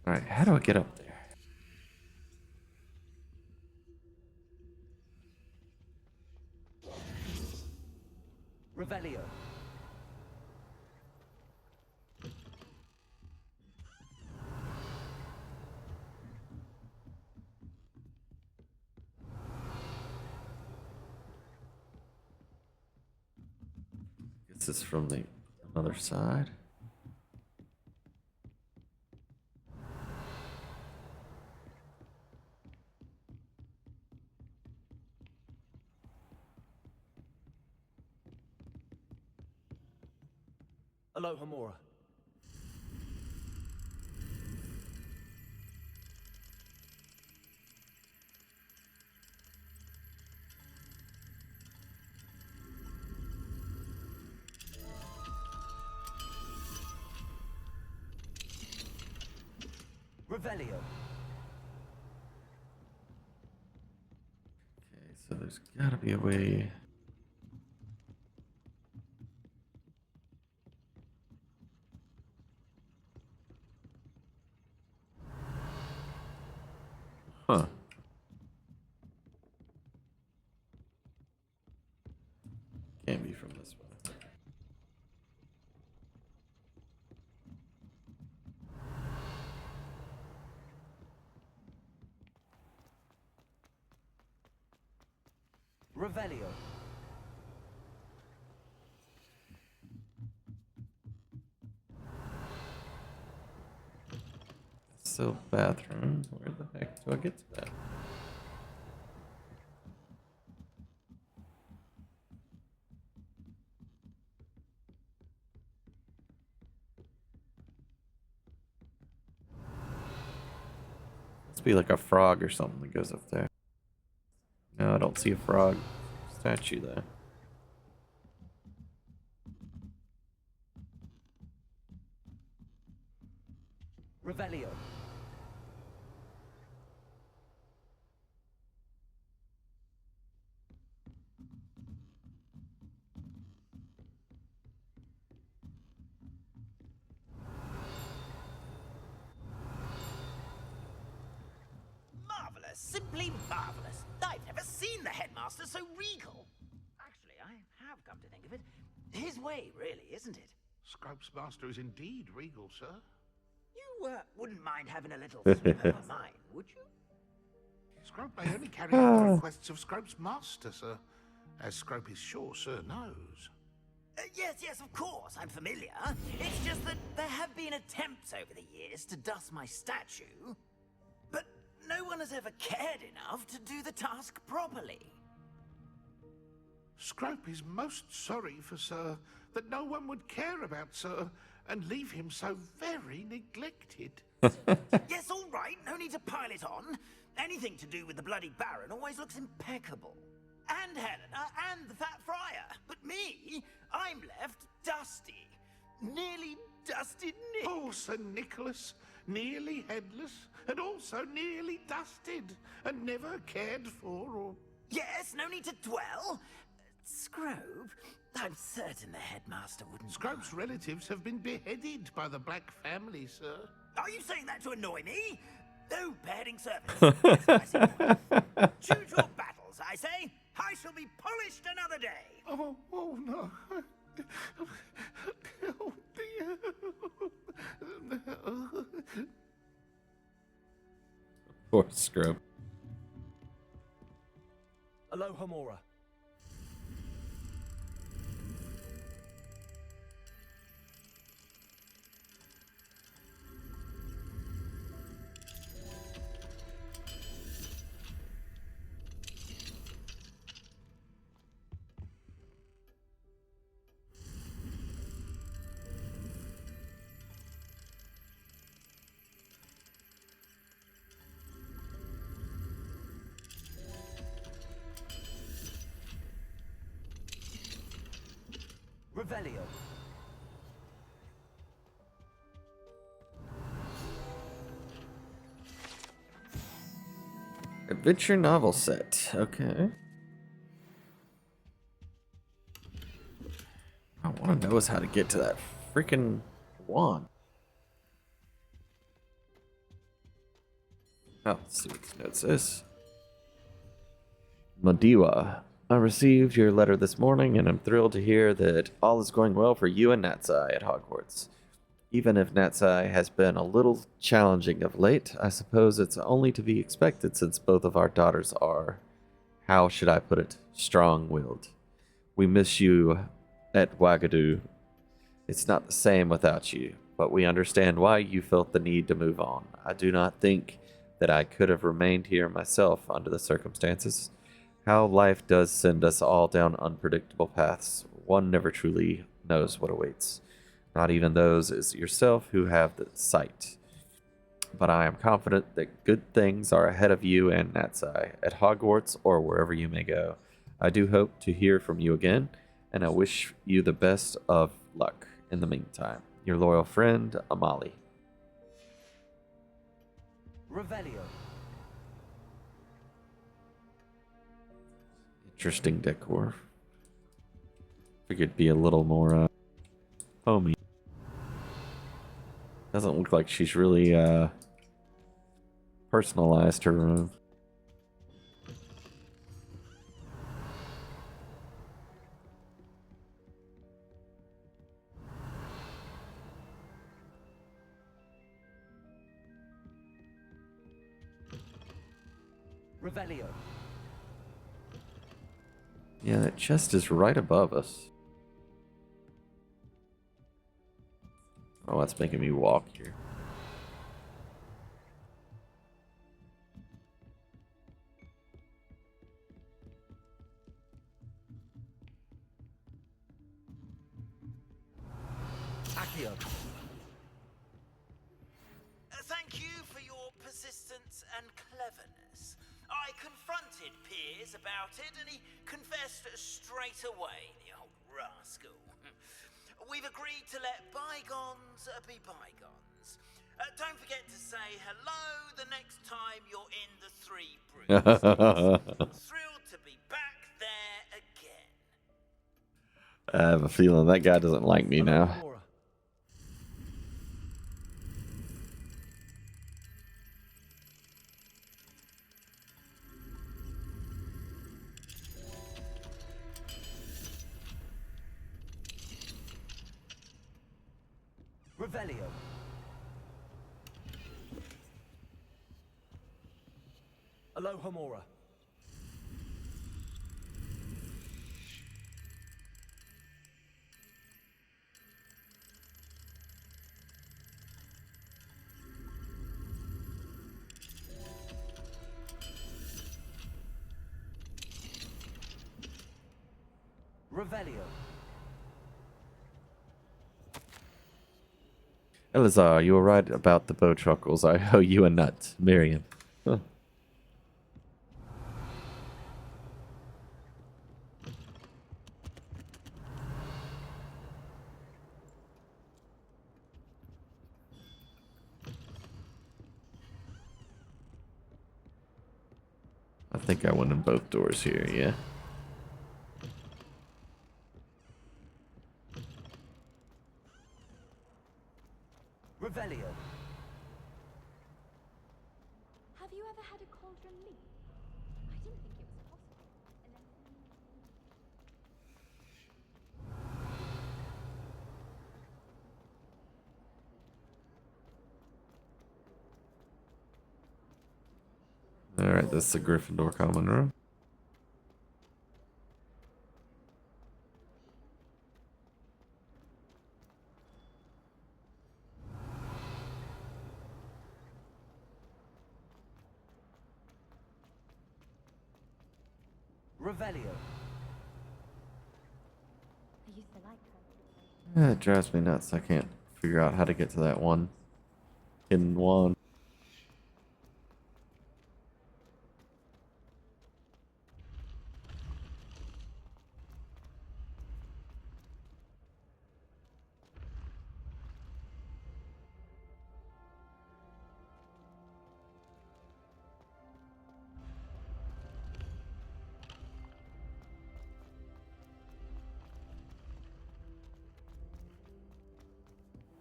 Alright, how do I get up there? Revelio. This is from the other side. Aloha Mora. Revelio. Okay, so there's gotta be a way. Huh. Can't be from this one. Revelio. Still bathroom. Where the heck do I get to that? Must be like a frog or something that goes up there. No, I don't see a frog statue there. Revelio. Marvelous, simply marvelous. I've never seen the headmaster so regal. Actually, I have come to think of it. His way, really, isn't it? Scrope's master is indeed regal, sir. You wouldn't mind having a little slip over mine, would you? Scrope may only carry out the requests of Scrope's master, sir. As Scrope is sure sir knows. Yes, of course, I'm familiar. It's just that there have been attempts over the years to dust my statue, but no one has ever cared enough to do the task properly. Scrope is most sorry for sir that no one would care about sir and leave him so very neglected. Yes, all right, no need to pile it on. Anything to do with the bloody Baron always looks impeccable. And Helena and the Fat Friar. But me, I'm left dusty. Nearly dusted Nick. Oh, Sir Nicholas, nearly headless and also nearly dusted and never cared for or... Yes, no need to dwell. Scrope, I'm certain the headmaster wouldn't... Scrope's relatives have been beheaded by the Black family, sir. Are you saying that to annoy me? No beheading service. Yes, I see. Choose your battles, I say. I shall be polished another day. Oh no. Oh, dear. Poor Scrub. Aloha Mora. Revelio. Adventure novel set. Okay. I want to know is how to get to that freaking wand. Oh, let's see what this note says. Madiwa, I received your letter this morning, and I'm thrilled to hear that all is going well for you and Natsai at Hogwarts. Even if Natsai has been a little challenging of late, I suppose it's only to be expected since both of our daughters are, how should I put it, strong-willed. We miss you at Wagadu. It's not the same without you, but we understand why you felt the need to move on. I do not think that I could have remained here myself under the circumstances. How life does send us all down unpredictable paths. One never truly knows what awaits. Not even those as yourself who have the sight. But I am confident that good things are ahead of you and Natsai, at Hogwarts or wherever you may go. I do hope to hear from you again, and I wish you the best of luck in the meantime. Your loyal friend, Amali. Revelio. Interesting decor. Figured it'd be a little more homey. Doesn't look like she's really personalized her room. Revelio. Yeah, that chest is right above us. Oh, that's making me walk here. Accio. Thank you for your persistence and cleverness. I confronted Piers about it, and he confessed straight away, the old rascal. We've agreed to let bygones be bygones. Don't forget to say hello the next time you're in the Three Broomsticks. Thrilled to be back there again. I have a feeling that guy doesn't like me Hello, now. Gamora. Revelio. Hello, Homora. Revelio. Elazar, you were right about the bowtruckles. I owe you a nut, Miriam. Huh. I think I went in both doors here, yeah. Revelio. Have you ever had a cauldron leap? I didn't think it was possible. And then... Alright, that's the Gryffindor common room. Revelio. I used to like her. It drives me nuts. I can't figure out how to get to that one hidden wand.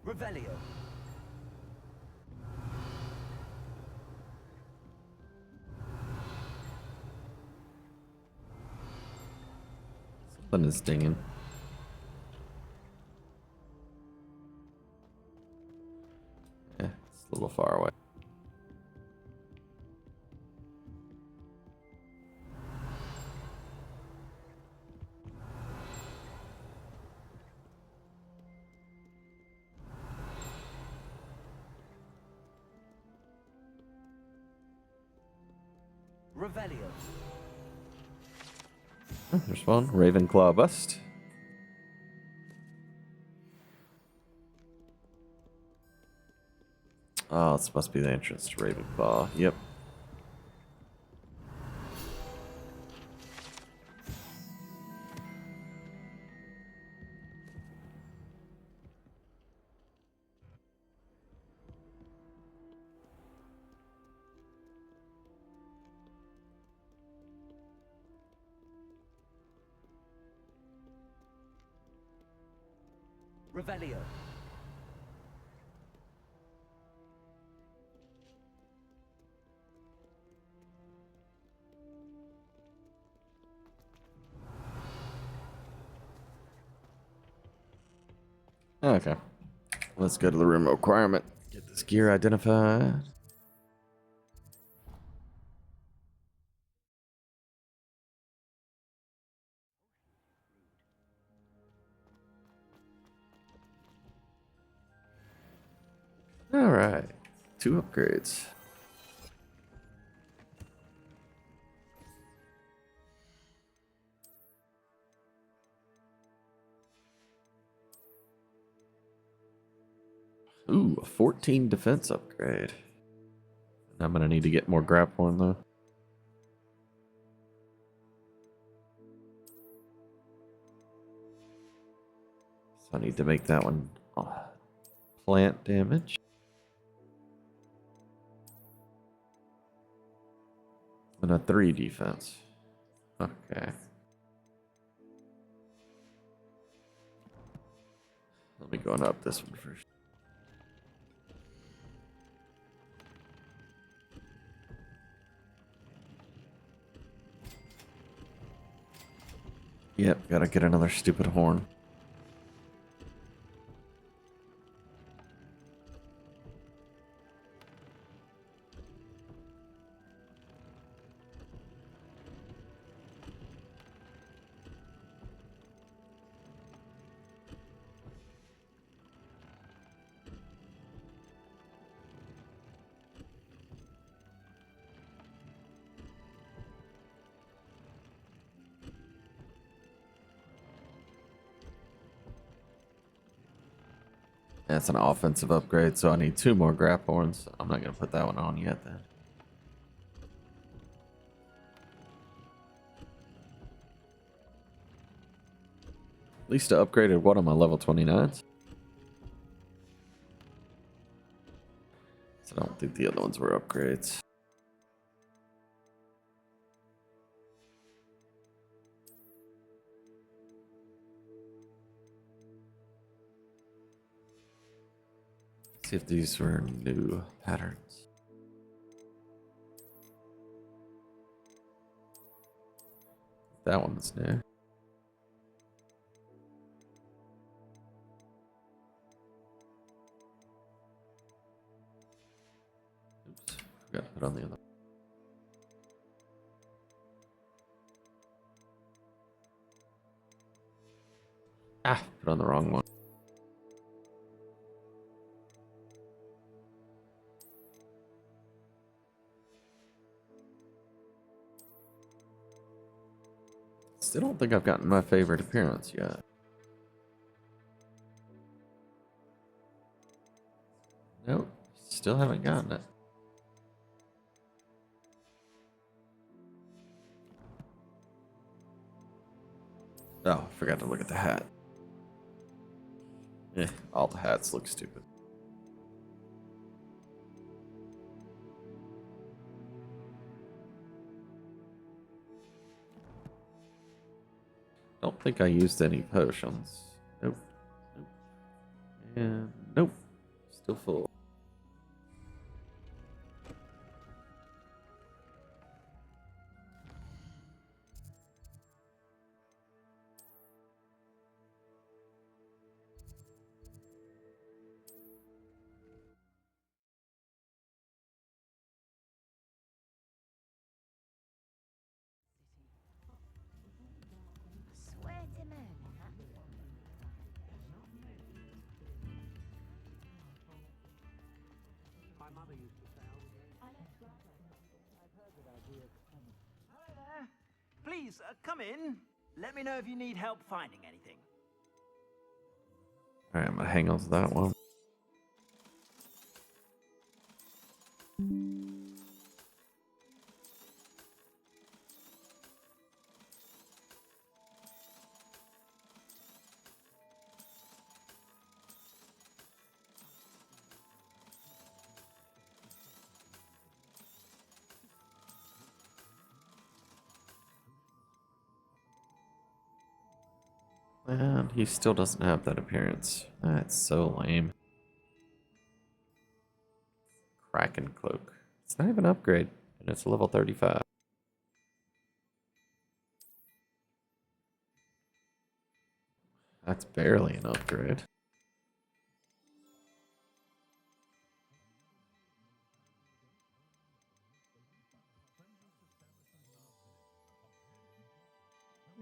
Revelio. Something is dinging. Yeah, it's a little far away. Revelio. Oh, there's one. Ravenclaw bust. Oh, this must be the entrance to Ravenclaw. Yep. Revelio. Okay. Let's go to the room requirement. Get this gear identified. Alright. 2 upgrades. Ooh, a 14 defense upgrade. I'm gonna need to get more grappling though. So I need to make that one plant damage. And a 3 defense. Okay. Let me go on up this one first. Yep, gotta get another stupid horn. That's an offensive upgrade, so I need 2 more grap horns. I'm not gonna put that one on yet then. At least I upgraded one of my level 29s. So I don't think the other ones were upgrades. See if these were new patterns. That one's new. Oops, forgot to put on the other. Ah, put on the wrong one. Still don't think I've gotten my favorite appearance yet. Nope, still haven't gotten it. Oh, forgot to look at the hat. All the hats look stupid. Don't think I used any potions. Nope. Nope. And nope. Still full. Swear to man, huh? Hello there. Please, come in. Let me know if you need help finding anything. Alright, I'm gonna hang on to that one. And he still doesn't have that appearance. That's so lame. Kraken cloak. It's not even an upgrade, and it's level 35. That's barely an upgrade.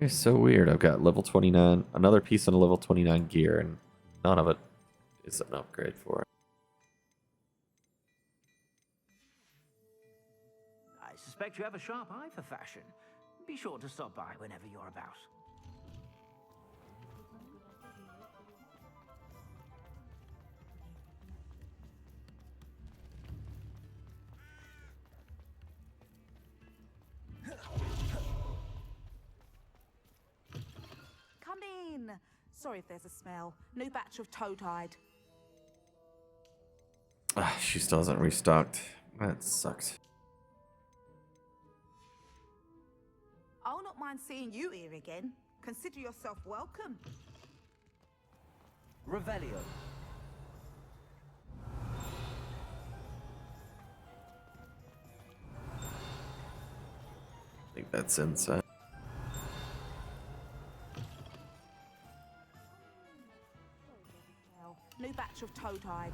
It's so weird. I've got level 29, another piece on a level 29 gear, and none of it is an upgrade for it. I suspect you have a sharp eye for fashion. Be sure to stop by whenever you're about. Come in. Sorry if there's a smell. New batch of toe-tied. Ah, she still hasn't restocked. That sucks. mind seeing you here again. Consider yourself welcome. Revelio. I think that's inside. New batch of toad-hide.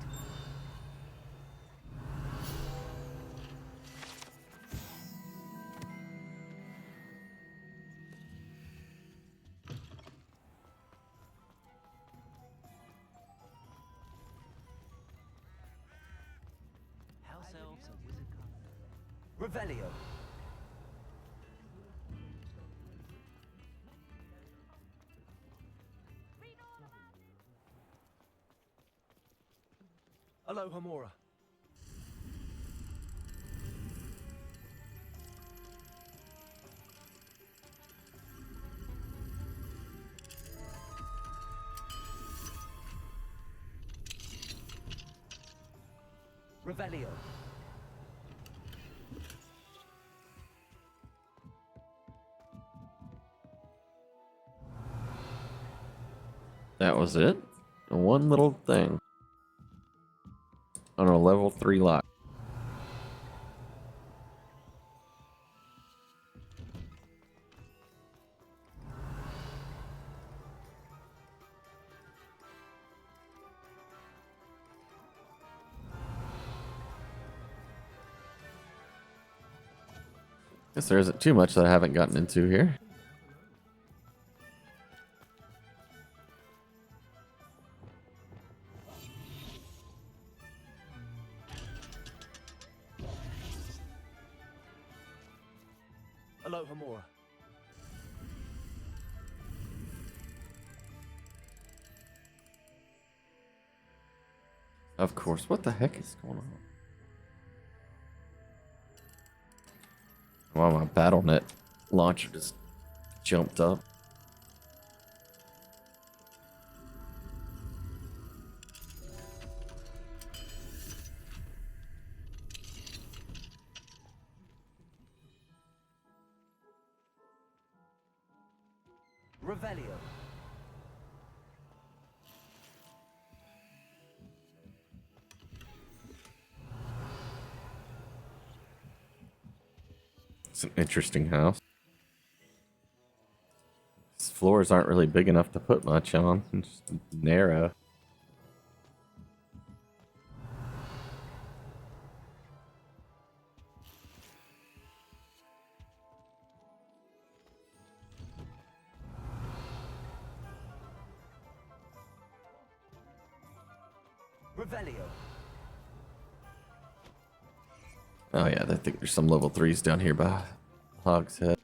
House elves and wizard Revelio. Aloha Mora. Revelio. That was it? One little thing. On a level 3 lock. Guess there isn't too much that I haven't gotten into here. Aloha Mora. Of course. What the heck is going on? Wow, my BattleNet launcher just jumped up. Revelio. It's an interesting house. These floors aren't really big enough to put much on. It's just narrow. Revelio. Oh yeah, I think there's some level 3s down here by Hog's Head.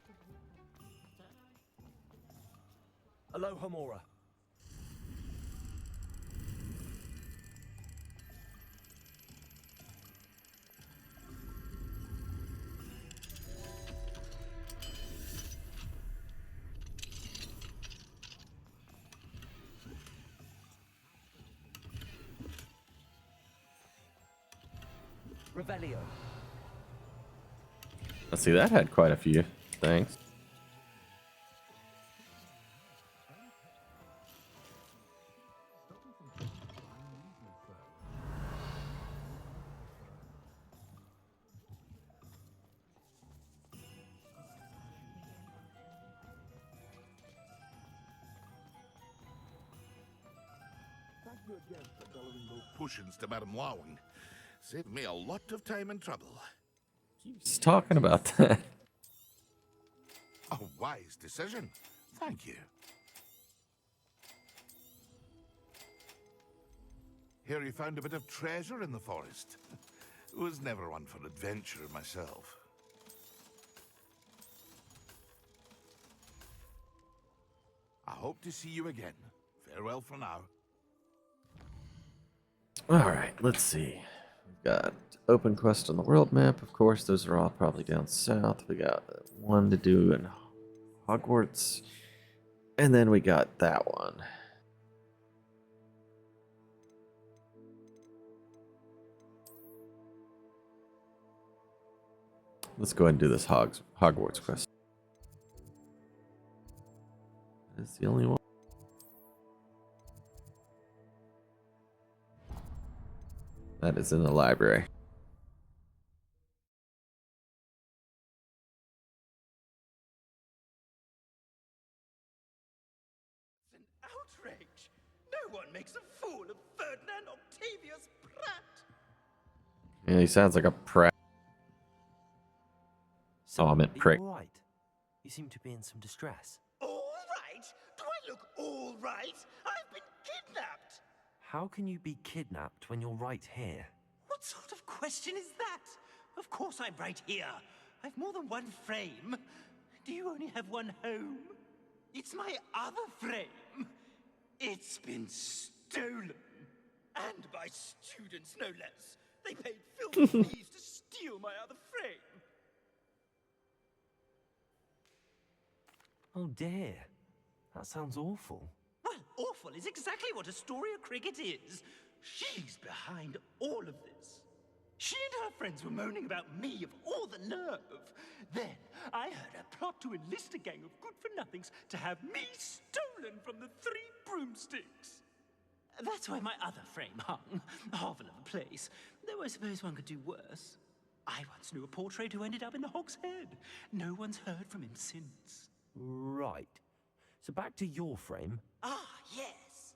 Aloha Mora. Revelio. Let's see, that had quite a few things. Thank you again for delivering those potions to Madame Lawing. Saved me a lot of time and trouble. Just talking about that. A wise decision. Thank you. Here you found a bit of treasure in the forest. Was never one for adventure myself. I hope to see you again. Farewell for now. Alright, let's see. We've got open quest on the world map, of course. Those are all probably down south. We got one to do in Hogwarts. And then we got that one. Let's go ahead and do this Hogwarts quest. It's the only one. That is in the library. It's an outrage! No one makes a fool of Ferdinand Octavius Pratt! Yeah, he sounds like a prat. So, Oh, I meant are you prick. all right? You seem to be in some distress. All right? Do I look all right? I've been kidnapped! How can you be kidnapped when you're right here? What sort of question is that? Of course I'm right here. I've more than one frame. Do you only have one home? It's my other frame. It's been stolen. And by students, no less. They paid filthy fees to steal my other frame. Oh dear. That sounds awful. Well, awful is exactly what Astoria Cricket is. She's behind all of this. She and her friends were moaning about me of all the nerve. Then I heard her plot to enlist a gang of good-for-nothings to have me stolen from the Three Broomsticks. That's where my other frame hung. A hovel of a place. Though I suppose one could do worse. I once knew a portrait who ended up in the Hog's Head. No one's heard from him since. Right. So back to your frame. Ah, yes.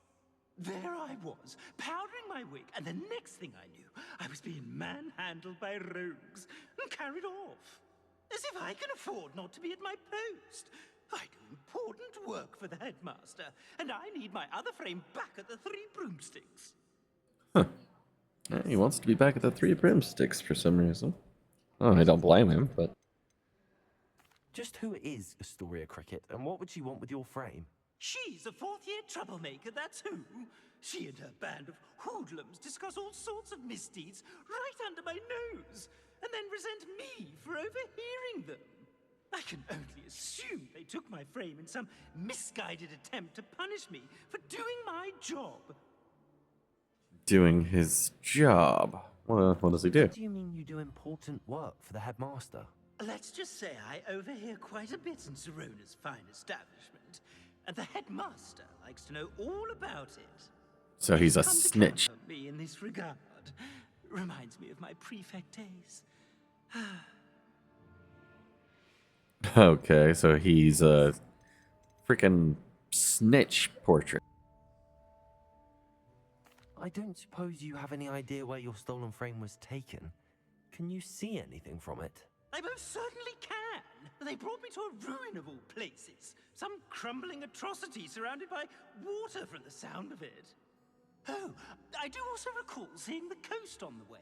There I was, powdering my wig, and the next thing I knew, I was being manhandled by rogues and carried off. As if I can afford not to be at my post. I do important work for the headmaster, and I need my other frame back at the Three Broomsticks. Yeah, he wants to be back at the Three Broomsticks for some reason. Oh, I don't blame him, but Just who is Astoria Cricket, and what would she want with your frame? She's a fourth-year troublemaker, that's who. She and her band of hoodlums discuss all sorts of misdeeds right under my nose, and then resent me for overhearing them. I can only assume they took my frame in some misguided attempt to punish me for doing my job. doing his job. What does he do? Do you mean you do important work for the headmaster? Let's just say I overhear quite a bit in Serona's fine establishment, and the headmaster likes to know all about it. So he's a Come to snitch. count on me in this regard. Reminds me of my prefect days. Okay, so he's a freaking snitch portrait. I don't suppose you have any idea where your stolen frame was taken. Can you see anything from it? I most certainly can. They brought me to a ruin of all places. Some crumbling atrocity surrounded by water from the sound of it. Oh, I do also recall seeing the coast on the way.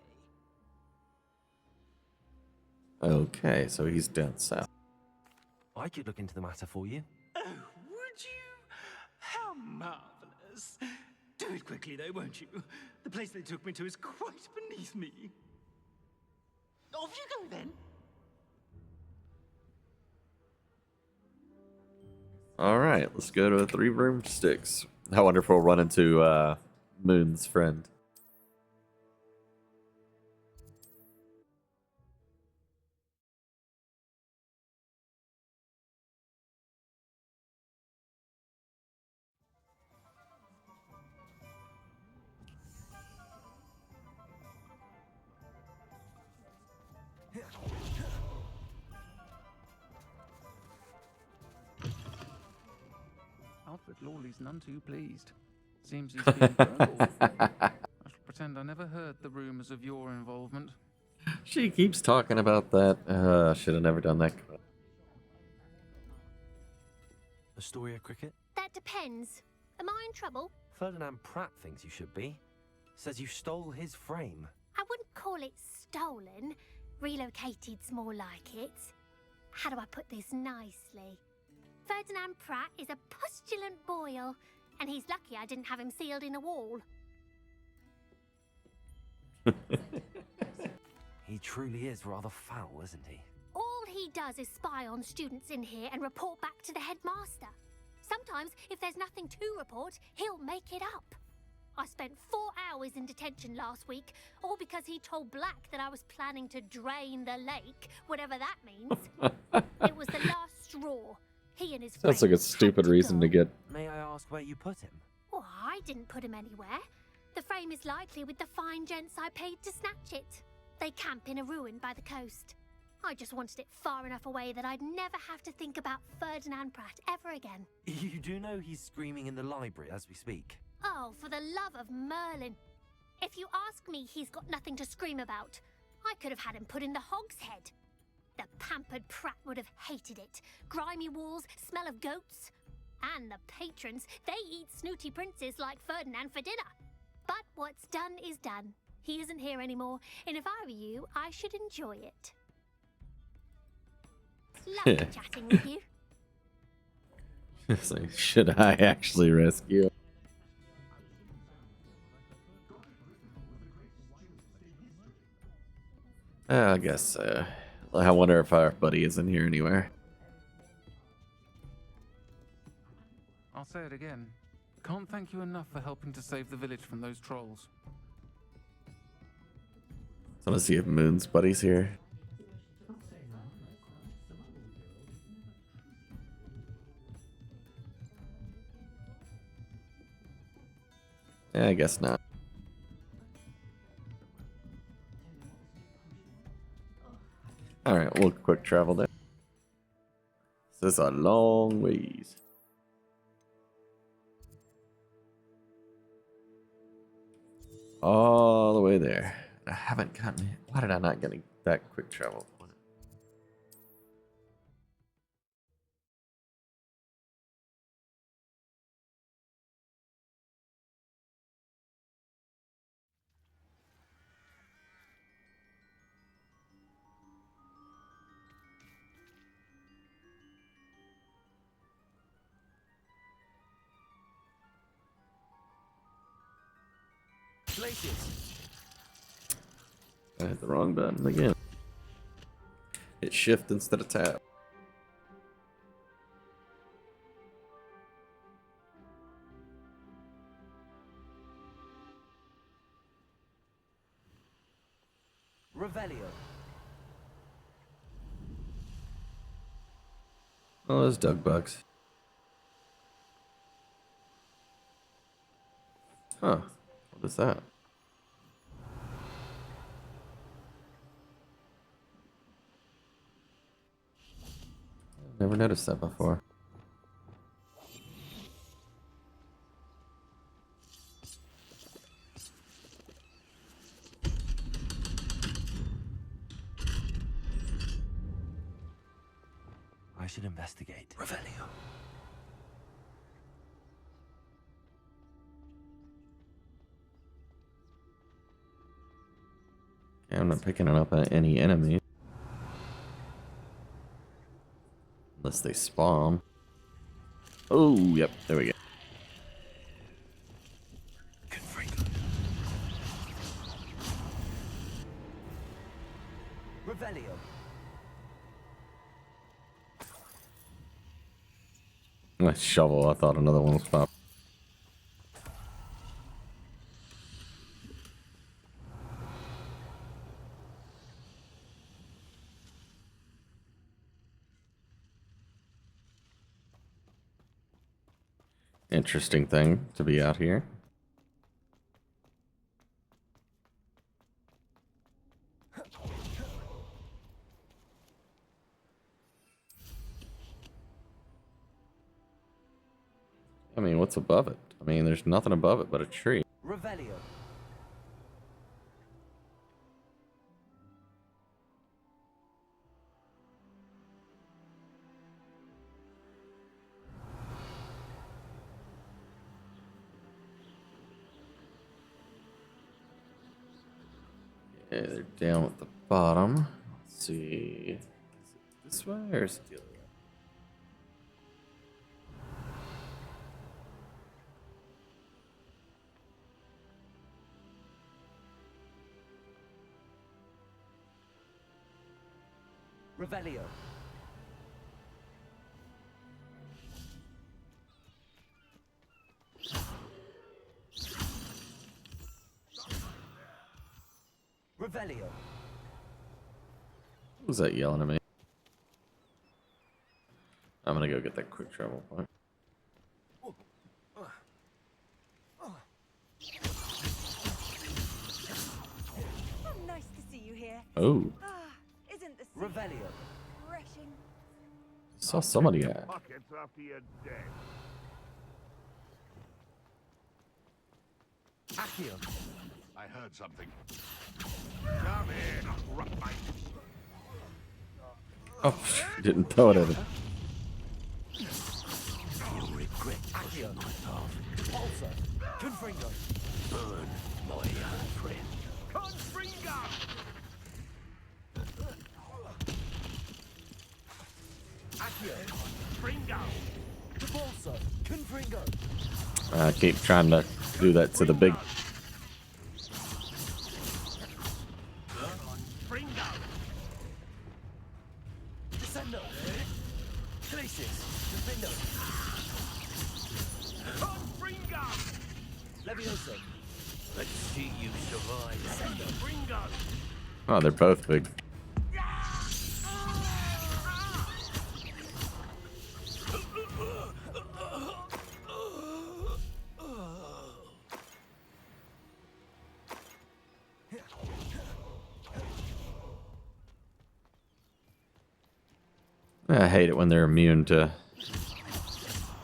Okay, so he's down south. I could look into the matter for you. Oh, would you? How marvelous. Do it quickly, though, won't you? The place they took me to is quite beneath me. Off you go, then. Alright, let's go to the Three Broomsticks. I wonder if we'll run into Moon's friend. Alfred Lawley's none too pleased. Seems he's being burned. I shall pretend I never heard the rumours of your involvement. She keeps talking about that. Should have never done that. Astoria Cricket? That depends. Am I in trouble? Ferdinand Pratt thinks you should be. Says you stole his frame. I wouldn't call it stolen. Relocated's more like it. How do I put this nicely? Ferdinand Pratt is a postulant boil, and he's lucky I didn't have him sealed in a wall. He truly is rather foul, isn't he? All he does is spy on students in here and report back to the headmaster. Sometimes, if there's nothing to report, he'll make it up. I spent 4 hours in detention last week, all because he told Black that I was planning to drain the lake, whatever that means. It was the last straw. He and his Sounds like a friends stupid had reason to go. get. May I ask where you put him? Oh, I didn't put him anywhere. The frame is likely with the fine gents I paid to snatch it. They camp in a ruin by the coast. I just wanted it far enough away that I'd never have to think about Ferdinand Pratt ever again. You do know he's screaming in the library as we speak. Oh, for the love of Merlin. If you ask me, he's got nothing to scream about. I could have had him put in the hogshead. The pampered Pratt would have hated it. Grimy walls, smell of goats. And the patrons, they eat snooty princes like Ferdinand for dinner. But what's done is done. He isn't here anymore, and if I were you, I should enjoy it. Lovely chatting with you. It's like, should I actually rescue? I guess. I wonder if our buddy is in here anywhere. I'll say it again. Can't thank you enough for helping to save the village from those trolls. I want to see if Moon's buddy's here. Yeah, I guess not. Alright, we'll quick travel there. This is a long ways. All the way there. I haven't gotten it. Why did I not get that quick travel? Places. I hit the wrong button again. Hit shift instead of tab. Revelio. Oh, those Doug bugs. Huh. What is that? Never noticed that before. I should investigate. Revelio. Yeah, I'm not picking it up at any enemy. Unless they spawn. Oh, yep, there we go. Revelio. My shovel, I thought another one was popped. Interesting thing to be out here. I mean, what's above it? I mean, there's nothing above it but a tree. Revelio. Yeah, they're down at the bottom. Let's see. Is it this way or is it the other way? Revelio. Revelio. Who's that yelling at me? I'm gonna go get that quick travel point. Oh, nice to see you here. Oh, Isn't the sea Revelio. refreshing? saw somebody at. Buckets after you're dead. Accio. I heard something. Come here, roughneck. Oh, didn't throw it at him. You'll regret Accio. My path. Pulsar. Confringo. Burn, my young friend. Confringo! Accio. Fringo! Pulsar. Confringo. I keep trying to do that to the big. Fringo! Descendo. Glacius. Defendo. Confringo! Levioso. Let's see you survive. Descendo. Fringo! Oh, they're both big. I hate it when they're immune to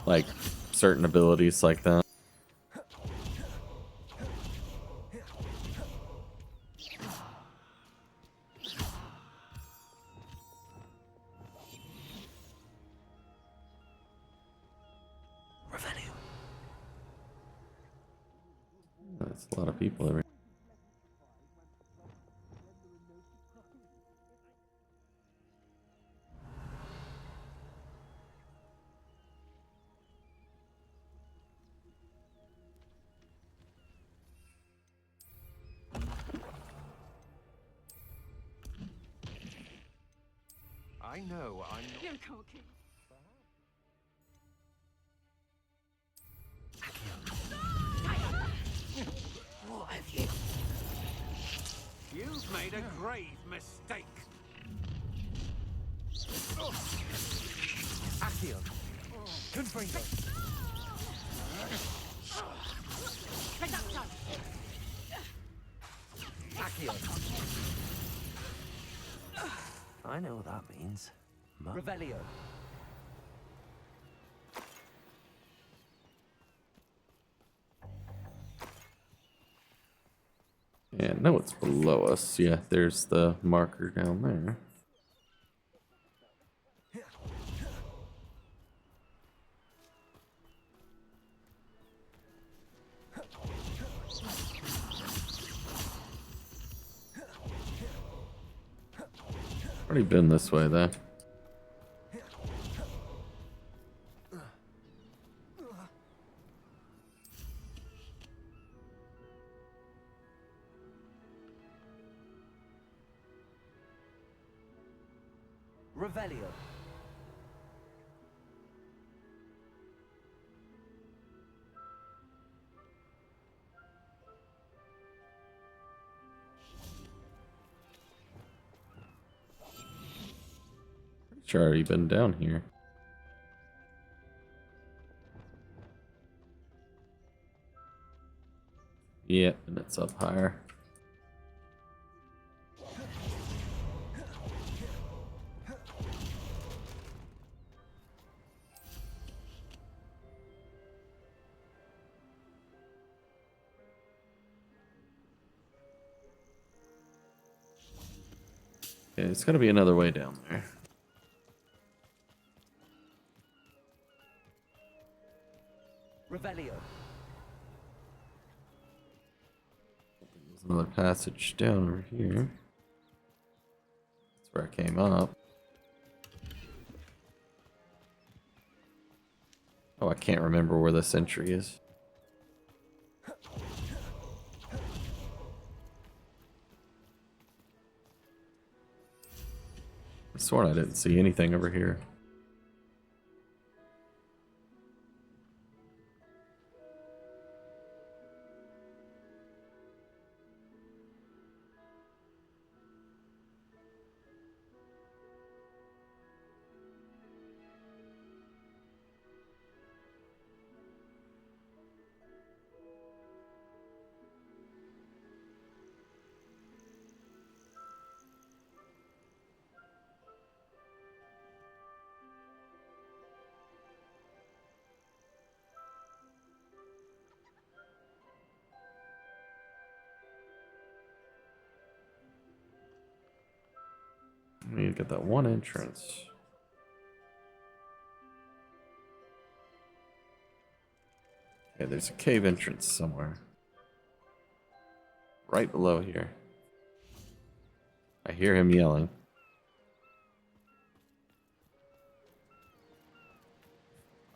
like certain abilities like that. Revelio. That's a lot of people every. I know, I'm not. You're cocky. What have you? You've made a grave mistake. Accio. Confringo. Accio. I know what that means. Revelio. Yeah, no, it's below us. Yeah, there's the marker down there. Already been this way though. Revelio. Sure, already been down here. Yep, and it's up higher. Okay, it's gotta be another way down there. Revelio. There's another passage down over here. That's where I came up. Oh, I can't remember where this entry is. I sworn I didn't see anything over here. We need to get that one entrance. Okay, there's a cave entrance somewhere. Right below here. I hear him yelling.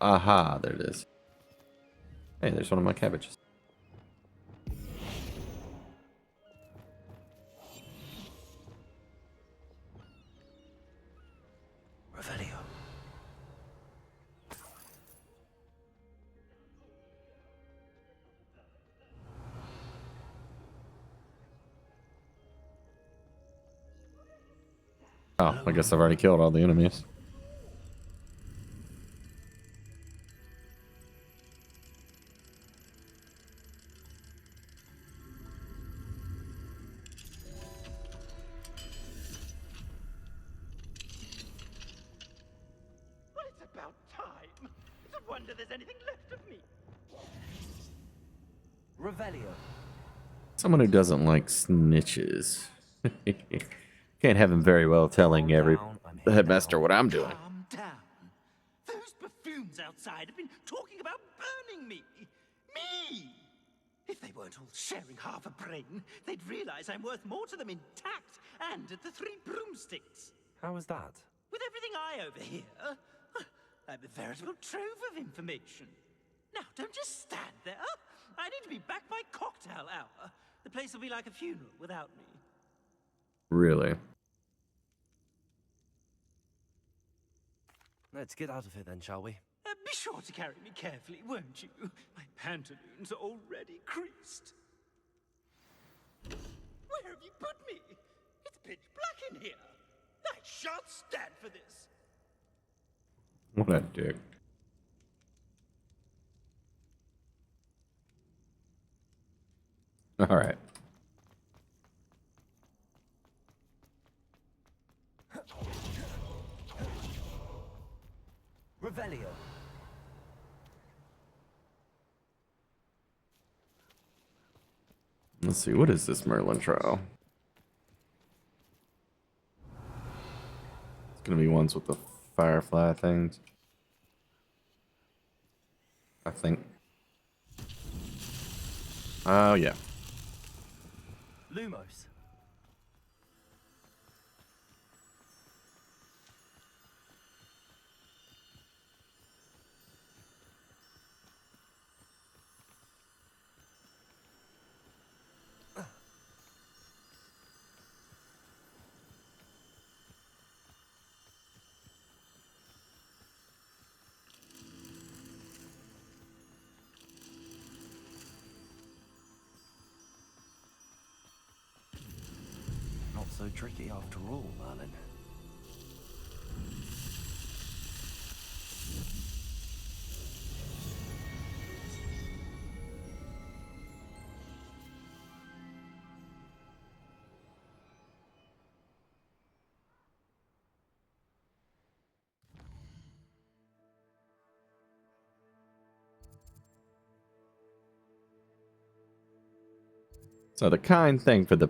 Aha, there it is. Hey, there's one of my cabbages. Revelio. Oh, I guess I've already killed all the enemies. Well, it's about time. It's a wonder there's anything left of me. Revelio. Someone who doesn't like snitches. Can't have him very well telling the headmaster what I'm doing. Calm down. Those buffoons outside have been talking about burning me. Me! If they weren't all sharing half a brain, they'd realize I'm worth more to them intact and at the 3 broomsticks. How was that? With everything I overhear, I'm a veritable trove of information. Now, don't just stand there. I need to be back by cocktail hour. The place will be like a funeral without me. Really? Let's get out of here then, shall we? Be sure to carry me carefully, won't you? My pantaloons are already creased. Where have you put me? It's pitch black in here. I shan't stand for this. What a dick. Alright. Revelio. Let's see, what is this Merlin trial? It's gonna be ones with the firefly things. I think. Oh, yeah. Lumos. Not so tricky after all, Merlin. So the kind thing for the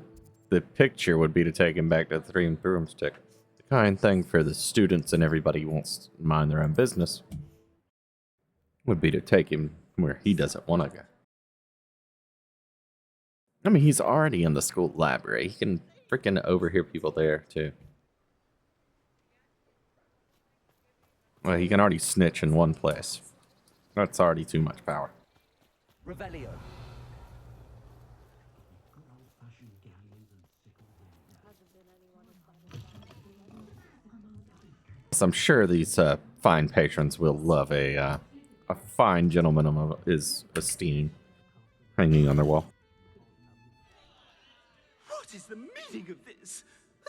picture would be to take him back to the 3 broomstick. The kind thing for the students and everybody who wants to mind their own business would be to take him where he doesn't want to go. I mean, he's already in the school library. He can freaking overhear people there, too. Well, he can already snitch in one place. That's already too much power. Revelio. So I'm sure these fine patrons will love a fine gentleman of his esteem hanging on their wall. What is the meaning of this?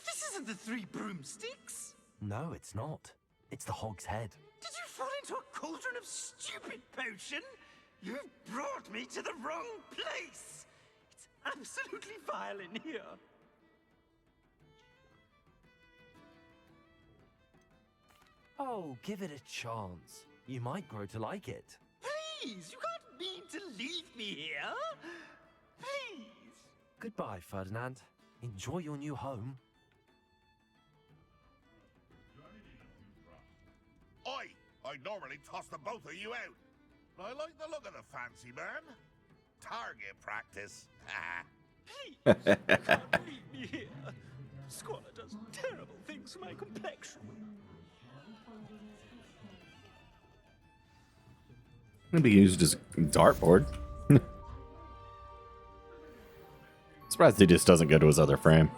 This isn't the 3 broomsticks. No, it's not. It's the Hog's Head. Did you fall into a cauldron of stupid potion? You've brought me to the wrong place. It's absolutely vile in here. Oh, give it a chance. You might grow to like it. Please, you can't mean to leave me here. Please. Goodbye, Ferdinand. Enjoy your new home. I'd normally toss the both of you out. But I like the look of the fancy man. Target practice. Can't leave me here. Squalor does terrible things to my complexion. Can be used as a dartboard. Surprised he just doesn't go to his other frame.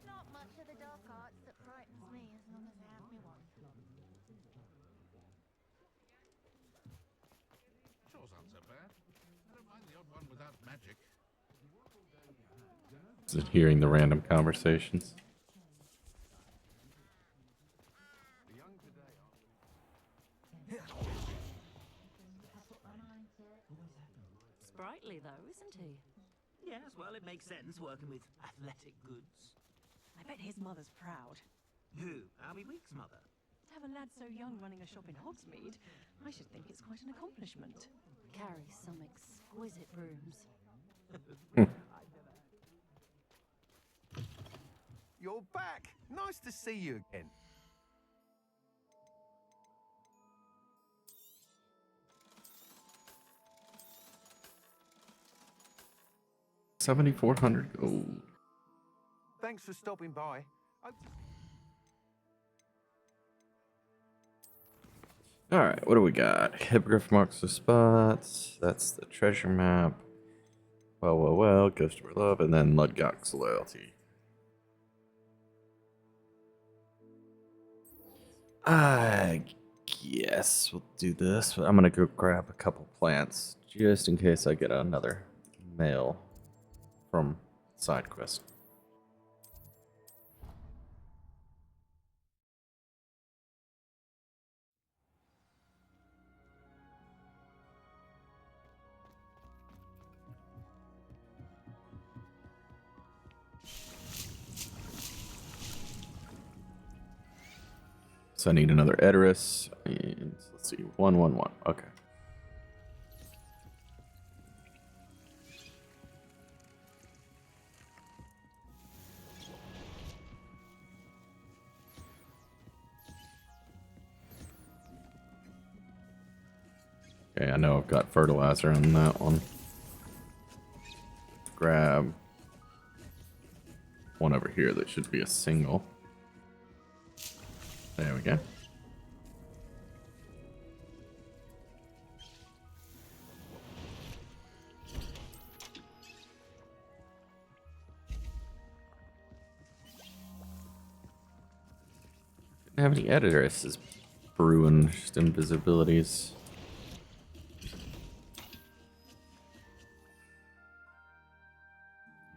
Not much of the dark arts that frightens me as long as I have me one. Sure sounds so bad. I don't mind the odd one without magic. Just hearing the random conversations. Sprightly, though, isn't he? Yes, well, it makes sense working with athletic goods. I bet his mother's proud. Who? Albie Week's mother? To have a lad so young running a shop in Hogsmeade, I should think it's quite an accomplishment. Carries some exquisite brooms. You're back. Nice to see you again. $7,400 gold. Thanks for stopping by. Alright, what do we got? Hippogriff marks the spots. That's the treasure map. Well, Ghost of Love, and then Ludgok's loyalty. I guess we'll do this. I'm gonna go grab a couple plants just in case I get another mail from side quest. So I need another Edoras, and let's see, 111. Okay. Okay, I know I've got fertilizer on that one. Grab one over here that should be a single. There we go. Didn't have any editors as brewing just invisibilities.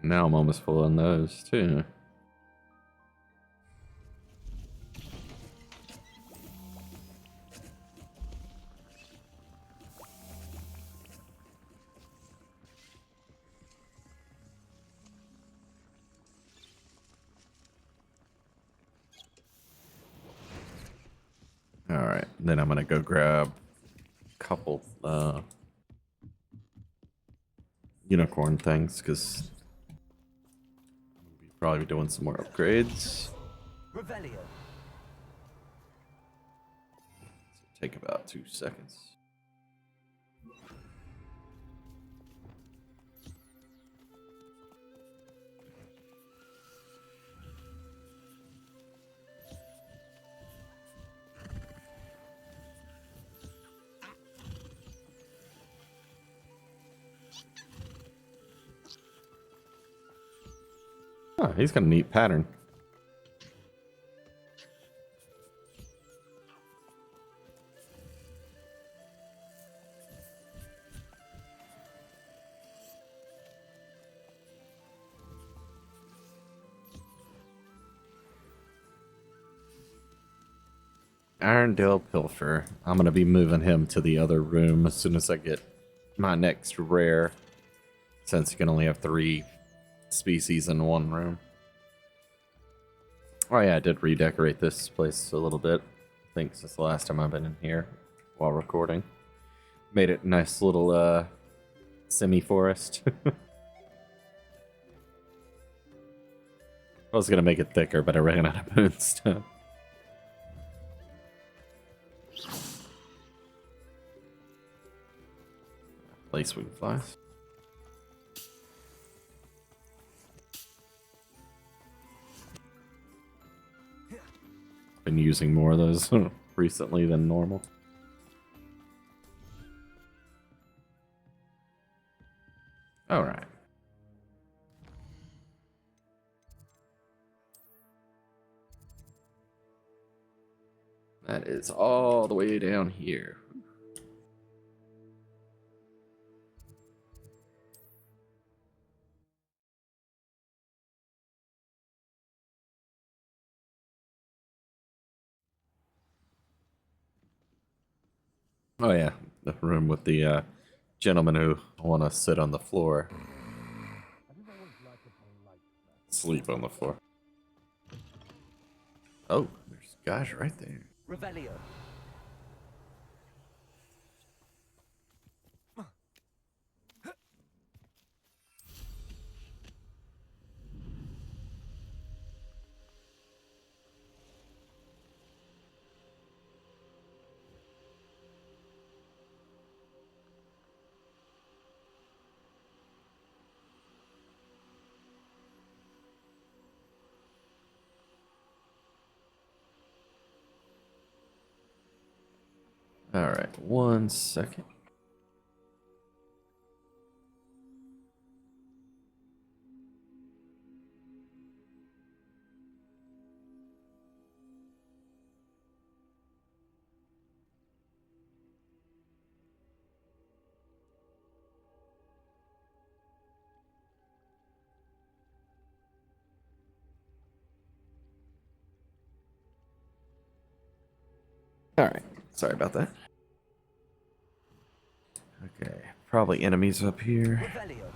Now I'm almost full on those too. Alright, then I'm gonna go grab a couple unicorn things because we'll probably be doing some more upgrades. Revelio. Take about 2 seconds. Oh, he's got a neat pattern. Irondale Pilfer. I'm going to be moving him to the other room as soon as I get my next rare, since you can only have 3 species in one room. Oh yeah, I did redecorate this place a little bit. I think since the last time I've been in here while recording. Made it a nice little semi-forest. was gonna make it thicker, but I ran out of moonstone. Lacewing flies. Been using more of those recently than normal. All right. That is all the way down here. Oh yeah, the room with the gentlemen who want to sit on the floor. Sleep on the floor. Oh, there's guys right there. Revelio. All right, 1 second. All right, sorry about that. Okay, probably enemies up here. Revelio.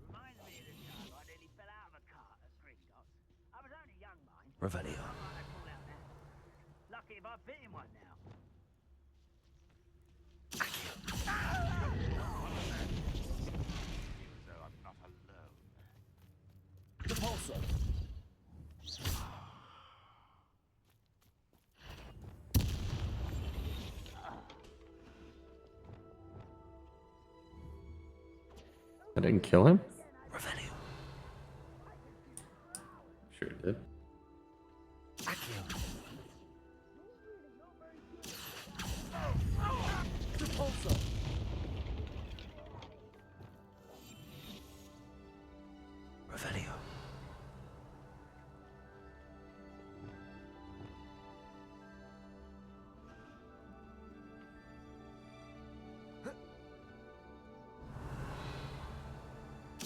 Reminds me of the time I nearly fell out of a cart at Three Shots. I was only young, mind. Revelio. I pulled out now. Lucky if I bit in one now. So I'm not alone. The pulsar. I didn't kill him? Revelio. Sure did. Accio. The pulsar. Revelio.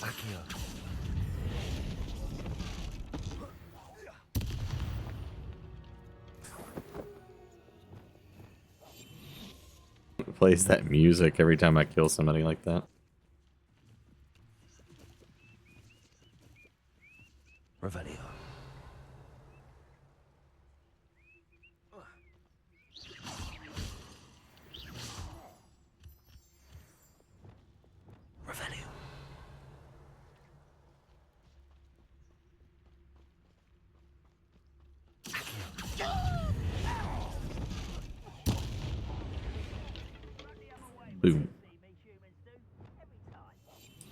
Accio. It plays that music every time I kill somebody like that. Revelio. Revelio. Boom.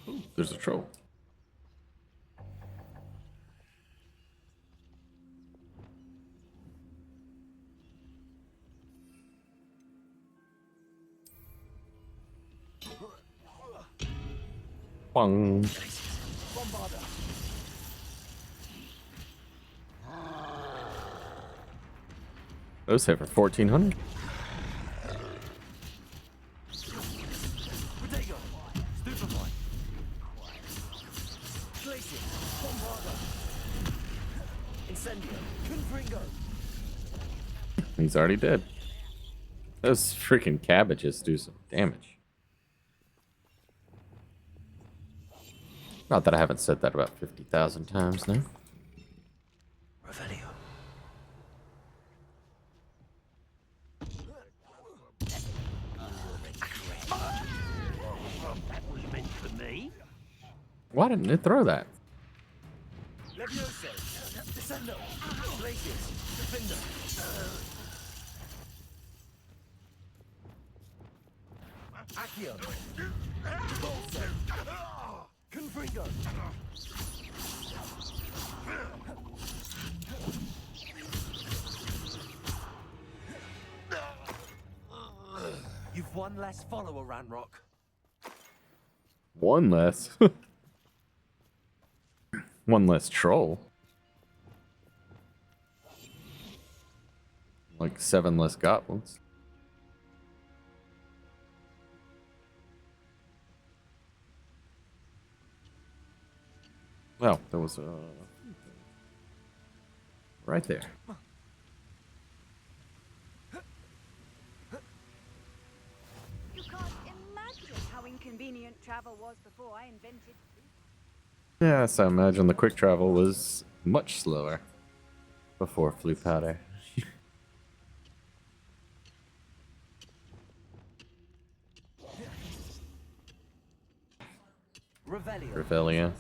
Ooh, there's a troll. Bong. Those hit for 1400. Protego. Stupefy. Glacier. Bombarda. Incendio. Confringo. He's already dead. Those freaking cabbages do some damage. Not that I haven't said that about 50,000 times now. Revelio. Why didn't it throw that? Leviosa, Descendo, Glacius, Gryffindor. Accio, Bolsa, Confringo. You've one less follower, Ranrock. One less. One less troll. Like 7 less goblins. Well, there was a... right there. You can't imagine how inconvenient travel was before I invented. Yes, I imagine the quick travel was much slower before flu powder. Revelio.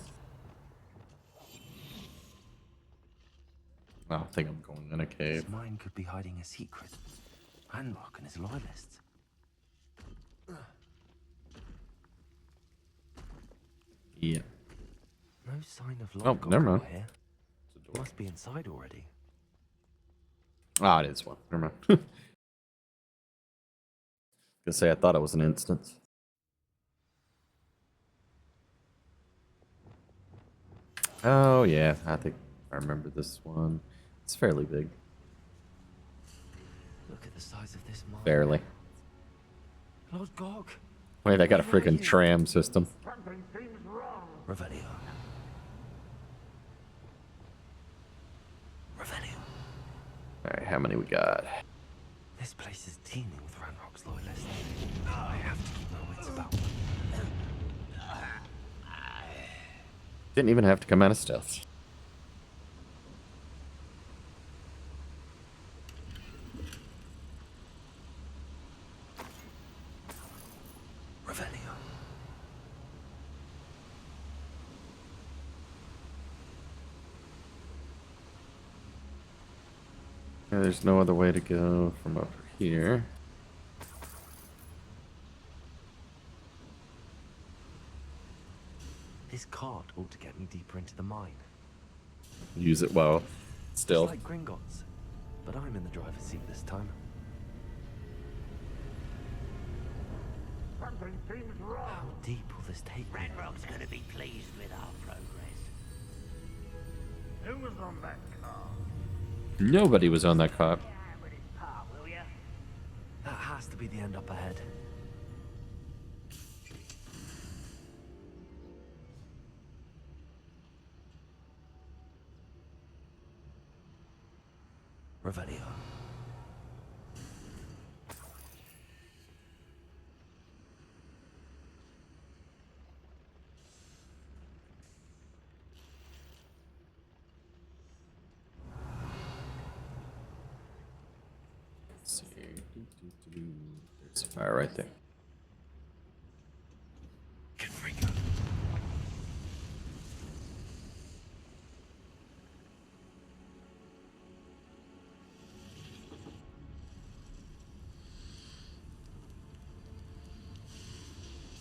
I think I'm going in a cave. His mind could be hiding a secret. Ranrock and his loyalists. Yeah. No sign of Oh, light never mind. here. Must be inside already. Ah, it is one. Never mind. Gonna say I thought it was an instance. Oh yeah, I think I remember this one. It's fairly big. Look at the size of this mine. Barely. Lord Gog. Wait, they got a freaking tram system. Revelio. Revelio. Alright, how many we got? This place is teeming with Ranrock's loyalists. I have to keep my wits about me. Didn't even have to come out of stealth. Revelio. Yeah, there's no other way to go from over here. This cart ought to get me deeper into the mine. Use it well. Still. It's like Gringotts, but I'm in the driver's seat this time. Something seems wrong. How deep will this take me? Ranrock's gonna be pleased with our progress. Who was on that car? Nobody was on that cop. With his part, will ya? That has to be the end up ahead. Revelio. Let's see. There's a fire right there.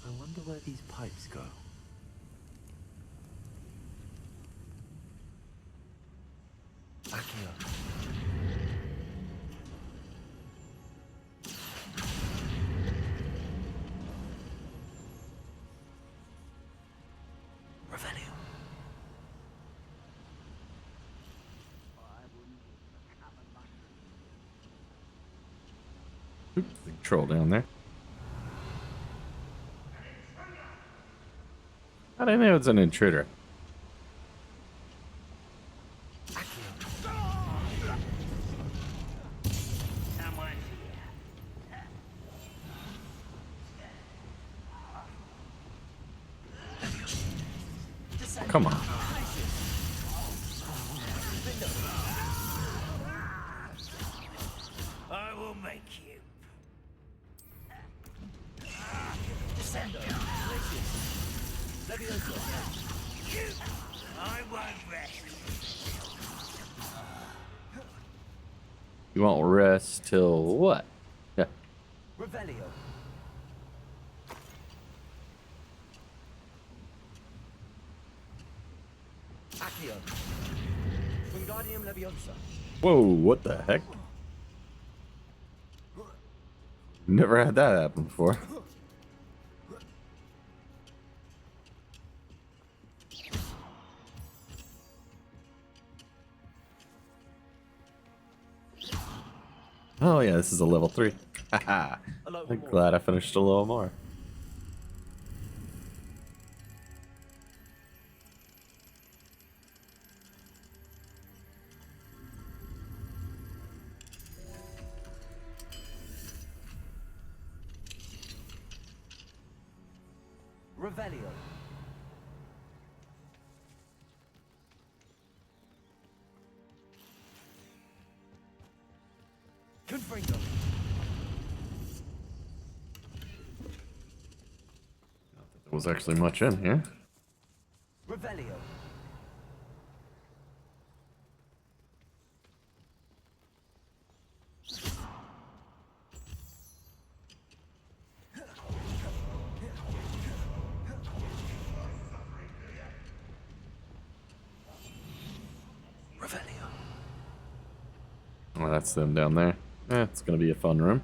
I wonder where these pipes go. Accio. Revelio. Oop, big troll down there. I didn't know it was an intruder. Come on. I will make you. Descendo. Leviosa. You won't rest till what? Yeah. Revelio. Accio. Wingardium Leviosa. Whoa, what the heck? Never had that happen before. Oh yeah, this is a level 3. Haha. I'm glad I finished a little more. Revelio. Confringo. There was actually much in here. Revelio. Revelio. Oh, that's them down there. It's gonna be a fun room.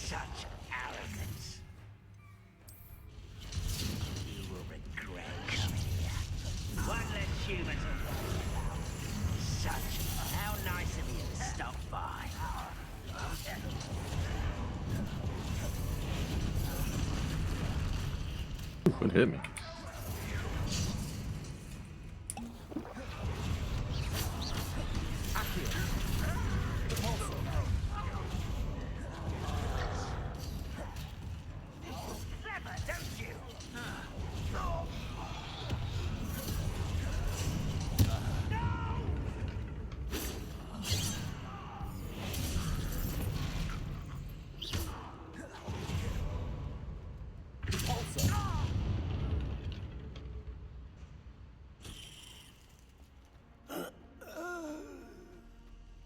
Such arrogance. You will regret coming here. One less human to worry about. Such. How nice of you to stop by. What hit me? Clever, don't you?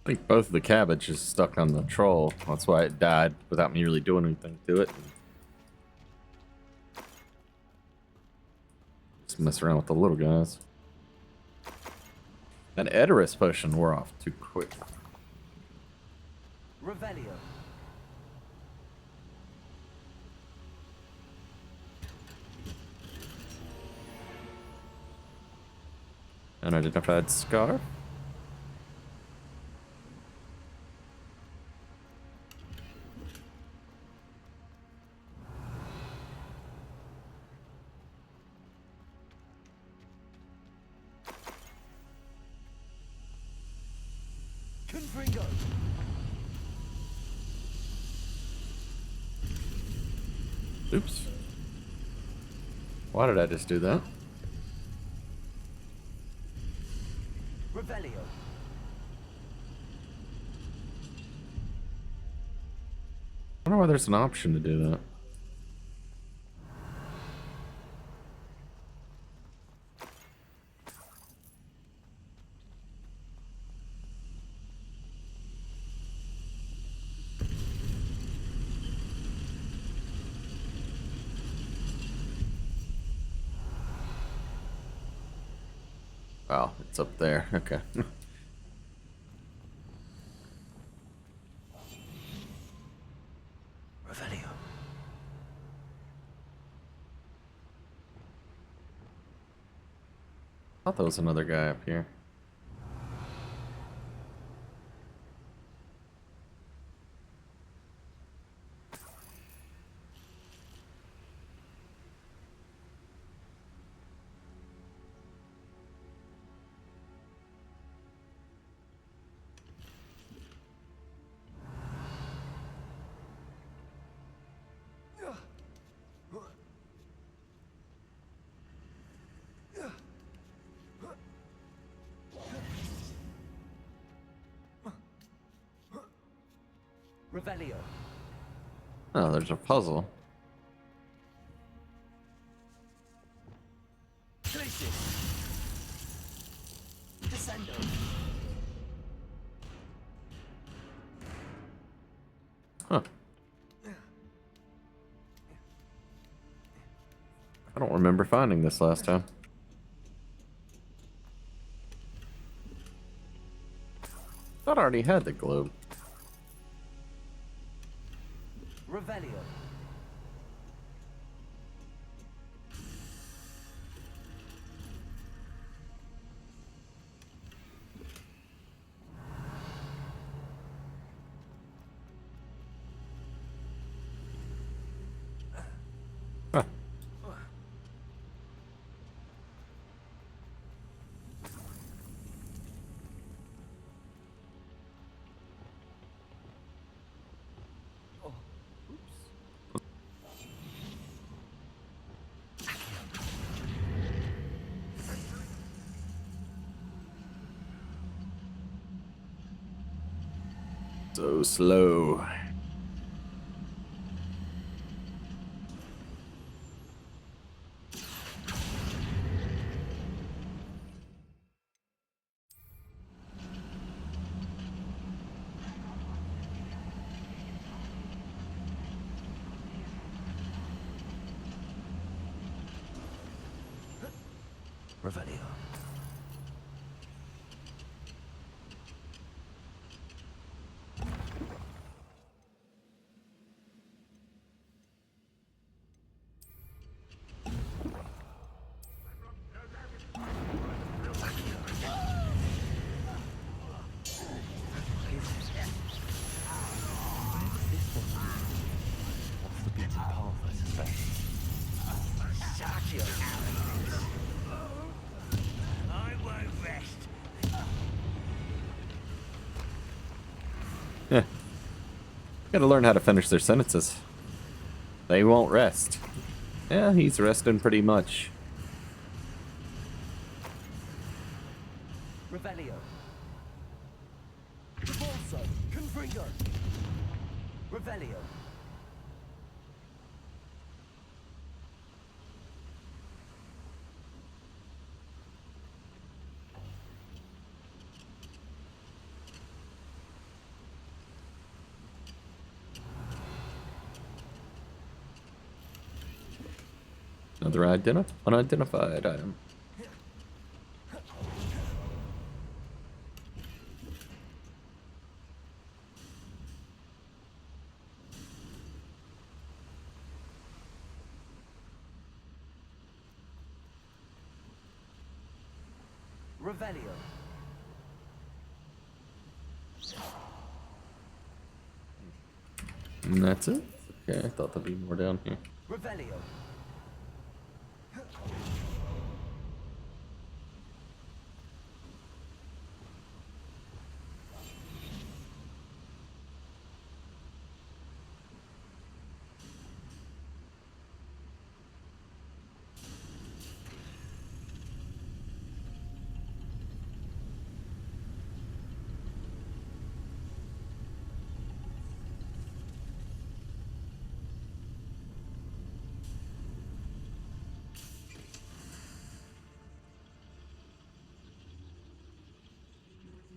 I think both of the cabbage is stuck on the troll. That's why it died without me really doing anything to it. Just mess around with the little guys. That Edoras potion wore off too quick. Revelio. Unidentified scar. Confringo. Oops. Why did I just do that? Revelio. I wonder why there's an option to do that. Oh, it's up there. Okay. Revelio. I thought there was another guy up here. Revelio. Oh, there's a puzzle. Descendo. Huh. I don't remember finding this last time. Thought I already had the globe. Revelio. Huh. So slow. Revelio. Off the beaten path, I suspect. Such your arrogance. I won't rest. Yeah. Gotta learn how to finish their sentences. They won't rest. Yeah, he's resting pretty much. Revelio. Revolso. Confringo. Revelio. Another unidentified item. Revelio. And that's it? Okay, I thought there'd be more down here. Revelio.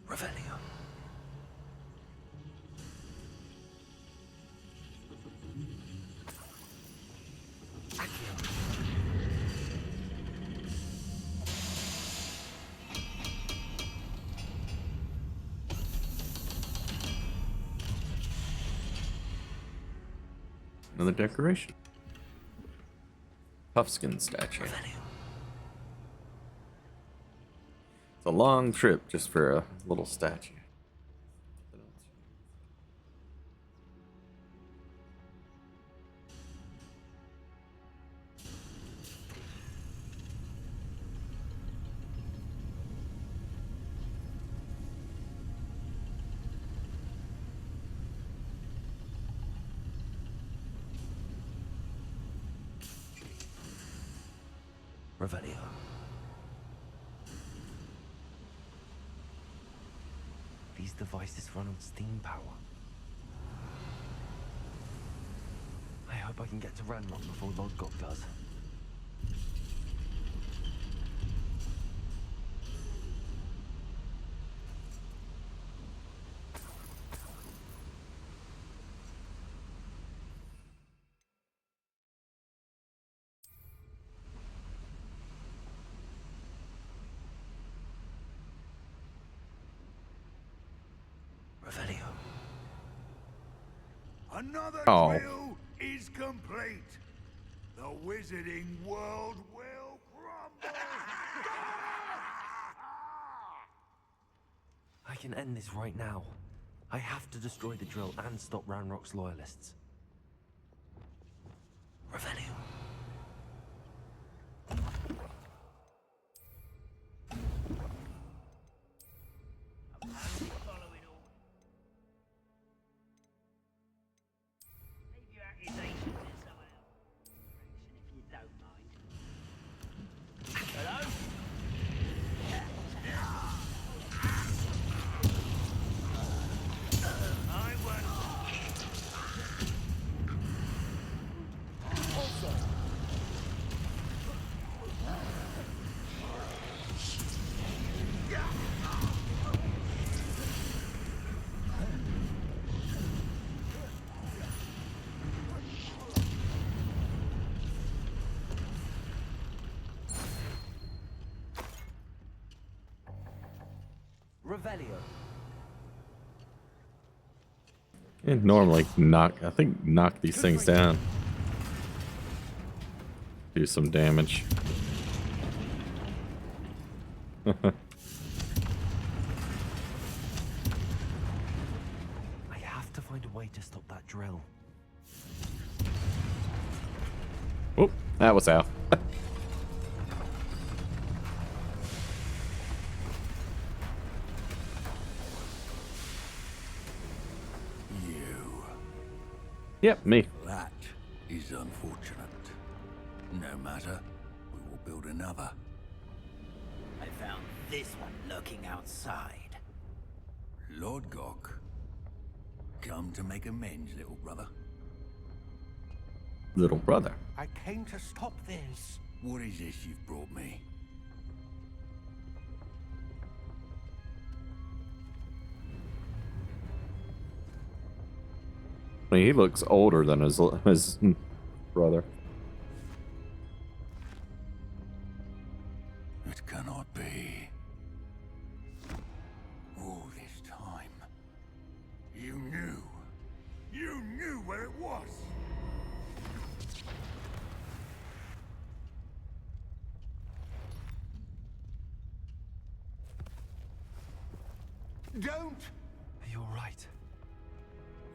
Revelio. Another decoration. Puffskin statue. It's a long trip just for a little statue. Revelio. These devices run on steam power. hope I can get to Ranrock before Lodgok does. Revelio. Another Oh. drill is complete. The wizarding world will crumble. I can end this right now. I have to destroy the drill and stop Ranrock's loyalists. Revelio. Revelio. And normally knock these things down. Do some damage. I have to find a way to stop that drill. Oh, that was out. Yep, me. That is unfortunate. No matter, we will build another. I found this one lurking outside. Lord Gok, come to make amends, little brother. Little brother. I came to stop this. What is this you've brought me? I mean, he looks older than his brother. It cannot be. All this time, You knew where it was. Don't! Are you alright?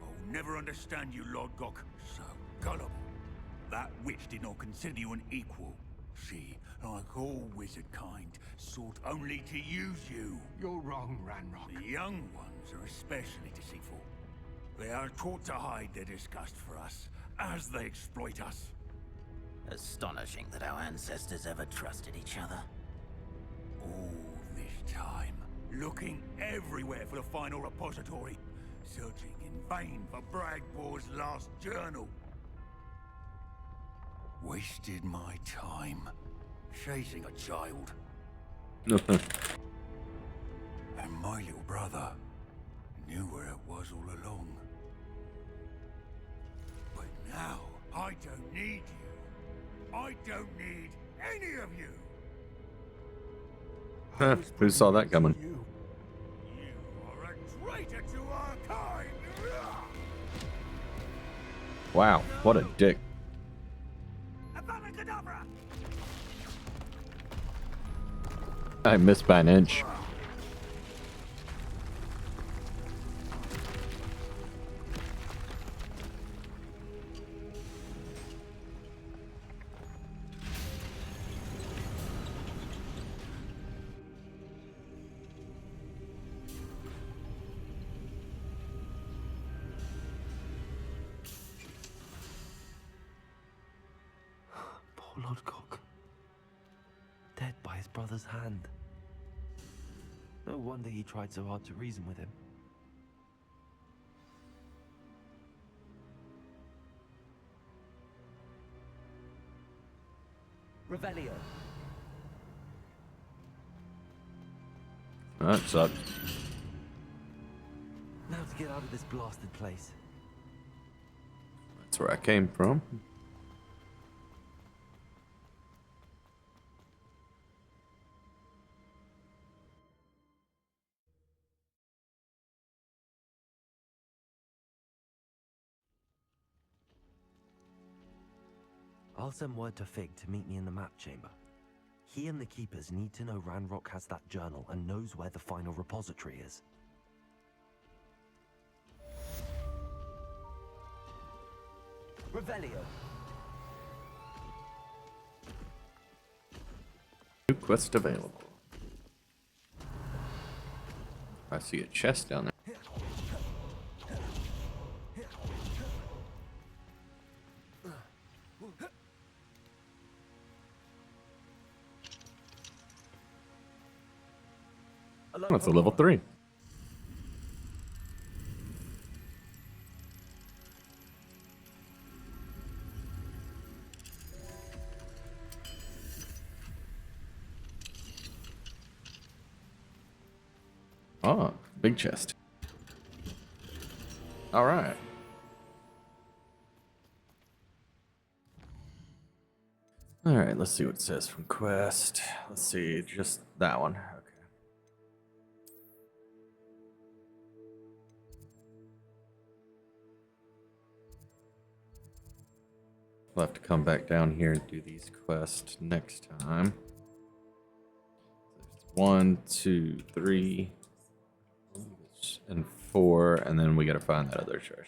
I'll never understand you, Lord Gok. So gullible. That witch did not consider you an equal. She, like all wizard kind, sought only to use you. You're wrong, Ranrock. The young ones are especially deceitful. They are taught to hide their disgust for us, as they exploit us. Astonishing that our ancestors ever trusted each other. All this time, looking everywhere for the final repository, searching in vain for Bragbor's last journal. Wasted my time, chasing a child. And my little brother knew where it was all along. But now, I don't need you. I don't need any of you. Who saw that coming? You are a traitor to our kind. Wow, what a dick. I missed by an inch. Poor Lodgok. Dead by his brother's hand. No wonder he tried so hard to reason with him. Revelio. That sucks. Now to get out of this blasted place. That's where I came from. I'll send word to Fig to meet me in the map chamber. He and the Keepers need to know Ranrock has that journal and knows where the final repository is. Revelio. New quest available. I see a chest down there. That's a level 3. Oh, big chest. All right. All right, let's see what it says from quest. Let's see, just that one. Okay. We'll have to come back down here and do these quests next time. There's 1, 2, 3, and 4, and then we gotta find that other treasure.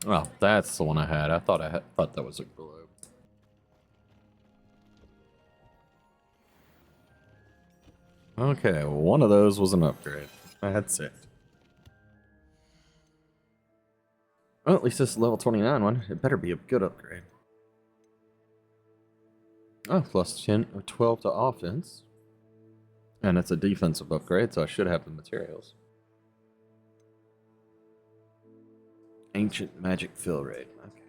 Well, that's the one I had. I thought thought that was a globe. Okay, well, one of those was an upgrade. That's it. Well, at least this level 29 one. It better be a good upgrade. Oh, plus 10 or 12 to offense. And it's a defensive upgrade, so I should have the materials. Ancient magic fill rate. Okay.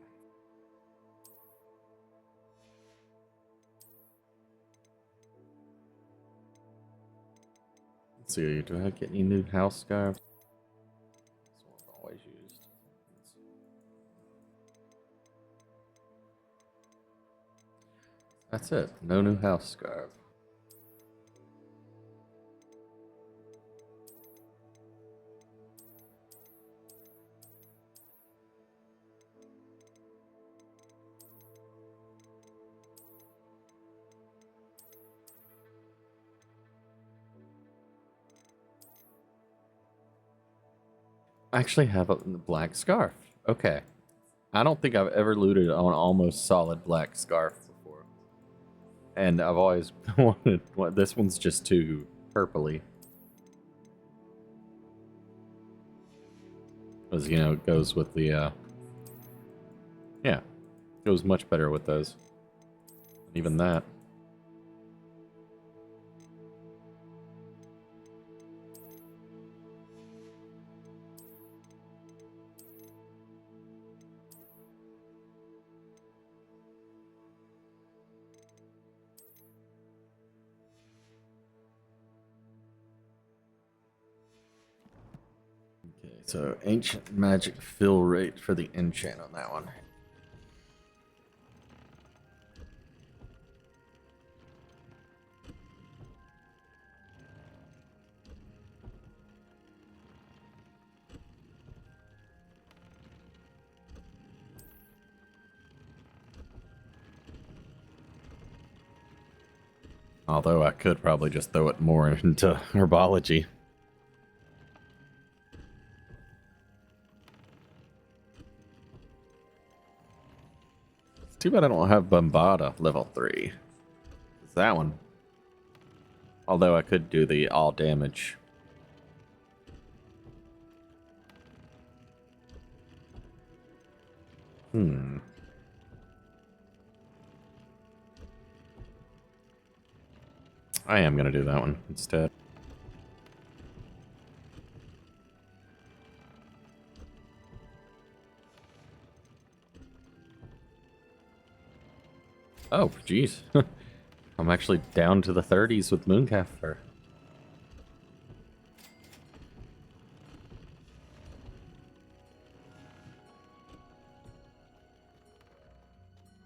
Let's see, do I get any new house scarves? This one's always used. That's it. No new house scarf. I actually have a black scarf. Okay. I don't think I've ever looted on almost solid black scarf before. And I've always wanted one. This one's just too purpley. Because, you know, it goes with the, yeah. Goes much better with those. Even that. Okay, so ancient magic fill rate for the enchant on that one. Although I could probably just throw it more into herbology. It's too bad I don't have Bombada level 3. It's that one. Although I could do the all damage. I am gonna do that one instead. Oh, jeez. I'm actually down to the 30s with Mooncalf fur.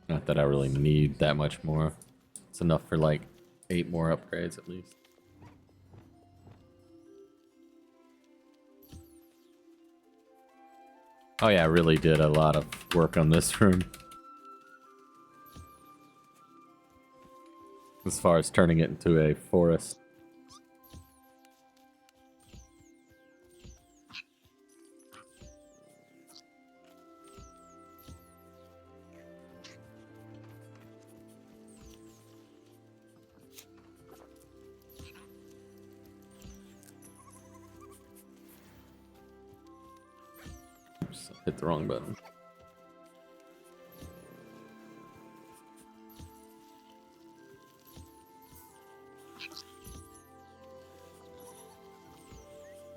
Not that I really need that much more. It's enough for like 8 more upgrades at least. Oh yeah, I really did a lot of work on this room. As far as turning it into a forest. Oops, I hit the wrong button.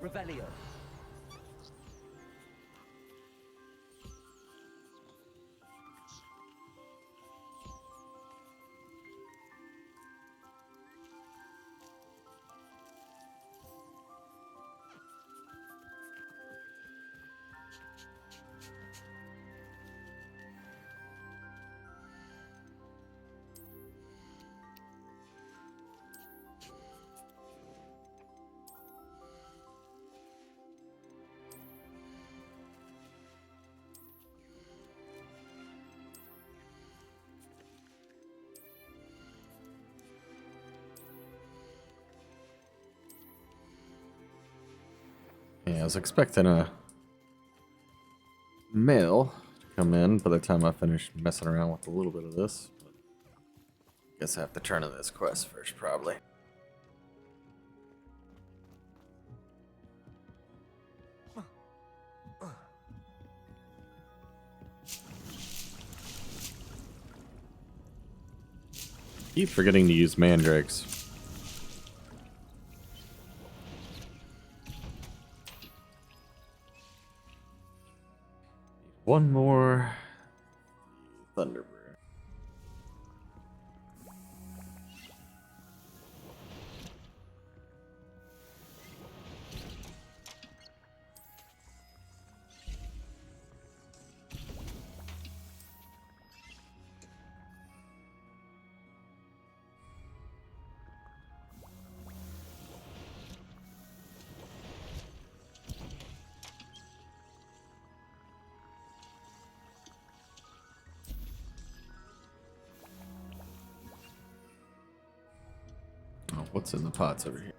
Revelio. Yeah, I was expecting a mail to come in by the time I finish messing around with a little bit of this. But guess I have to turn in this quest first, probably. Keep forgetting to use mandrakes. One more Thunderbird. Oh, what's in the pots over here?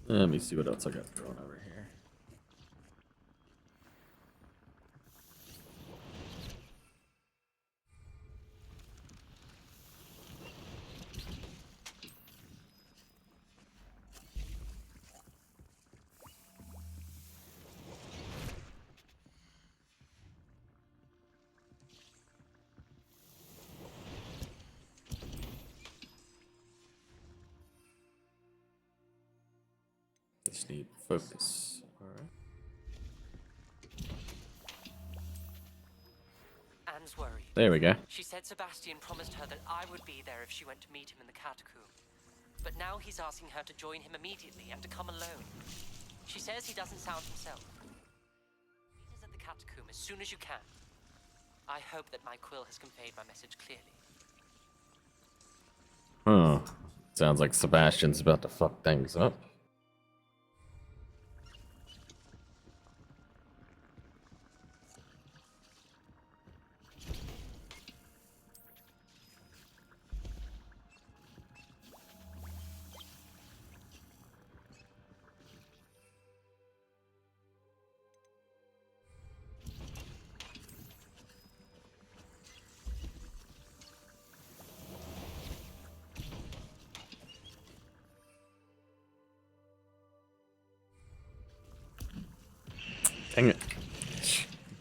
Let me see what else I got thrown over here. Just need focus. Alright. Anne's worried. There we go. She said Sebastian promised her that I would be there if she went to meet him in the catacomb. But now he's asking her to join him immediately and to come alone. She says he doesn't sound himself. Meet us at the catacomb as soon as you can. I hope that my quill has conveyed my message clearly. Huh. Sounds like Sebastian's about to fuck things up. Dang it.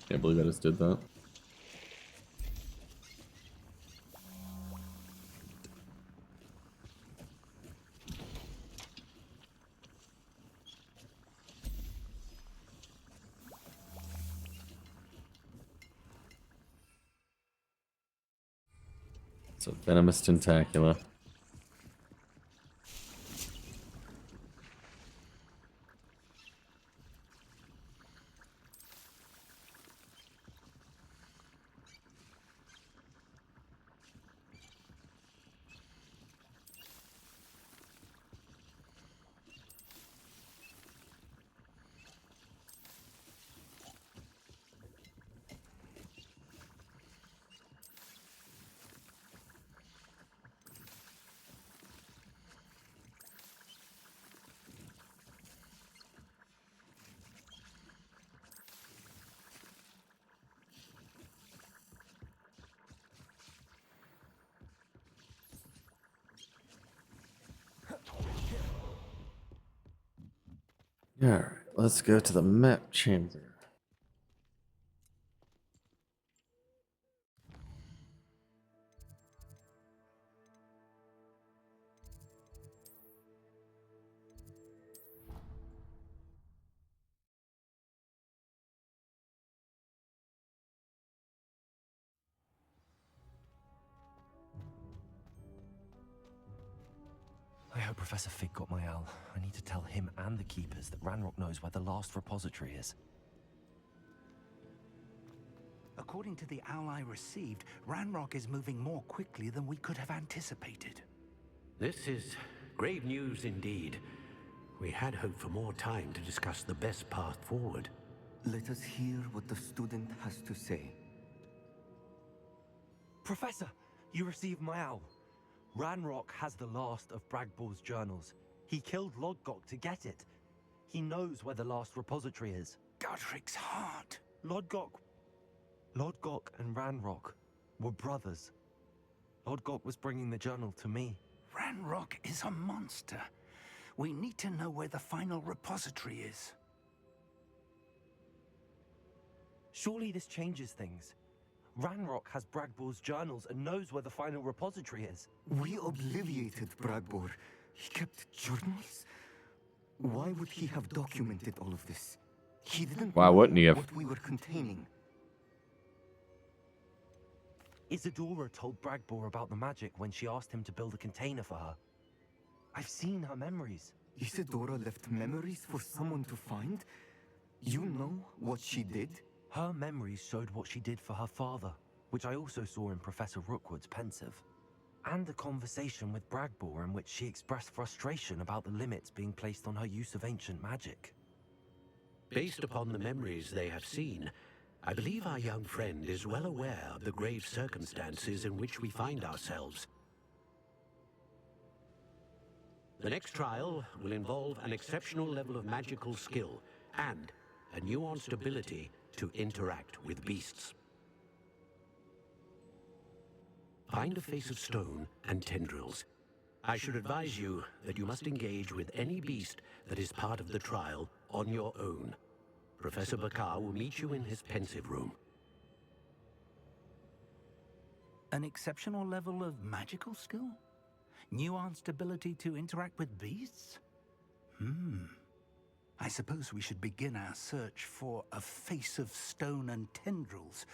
Can't believe I just did that. So venomous tentacula. Alright, let's go to the map chamber. I hope Professor Fig got my owl. I need to tell him and the Keepers that Ranrock knows where the last repository is. According to the owl I received, Ranrock is moving more quickly than we could have anticipated. This is grave news indeed. We had hoped for more time to discuss the best path forward. Let us hear what the student has to say. Professor, you received my owl. Ranrock has the last of Bragbor's journals. He killed Lodgok to get it. He knows where the last repository is. Godric's heart. Lodgok and Ranrock were brothers. Lodgok was bringing the journal to me. Ranrock is a monster. We need to know where the final repository is. Surely this changes things. Ranrock has Bragbor's journals and knows where the final repository is. We obliviated Bragbor. He kept journals? Why would he have documented all of this? He didn't Why wouldn't he have? What we were containing. Isadora told Bragbor about the magic when she asked him to build a container for her. I've seen her memories. Isadora left memories for someone to find? You know what she did? Her memories showed what she did for her father, which I also saw in Professor Rookwood's pensive. And a conversation with Bragbor in which she expressed frustration about the limits being placed on her use of ancient magic. Based upon the memories they have seen, I believe our young friend is well aware of the grave circumstances in which we find ourselves. The next trial will involve an exceptional level of magical skill and a nuanced ability to interact with beasts. Find a face of stone and tendrils. I should advise you that you must engage with any beast that is part of the trial on your own. Professor Bakar will meet you in his pensive room. An exceptional level of magical skill? Nuanced ability to interact with beasts? I suppose we should begin our search for a face of stone and tendrils,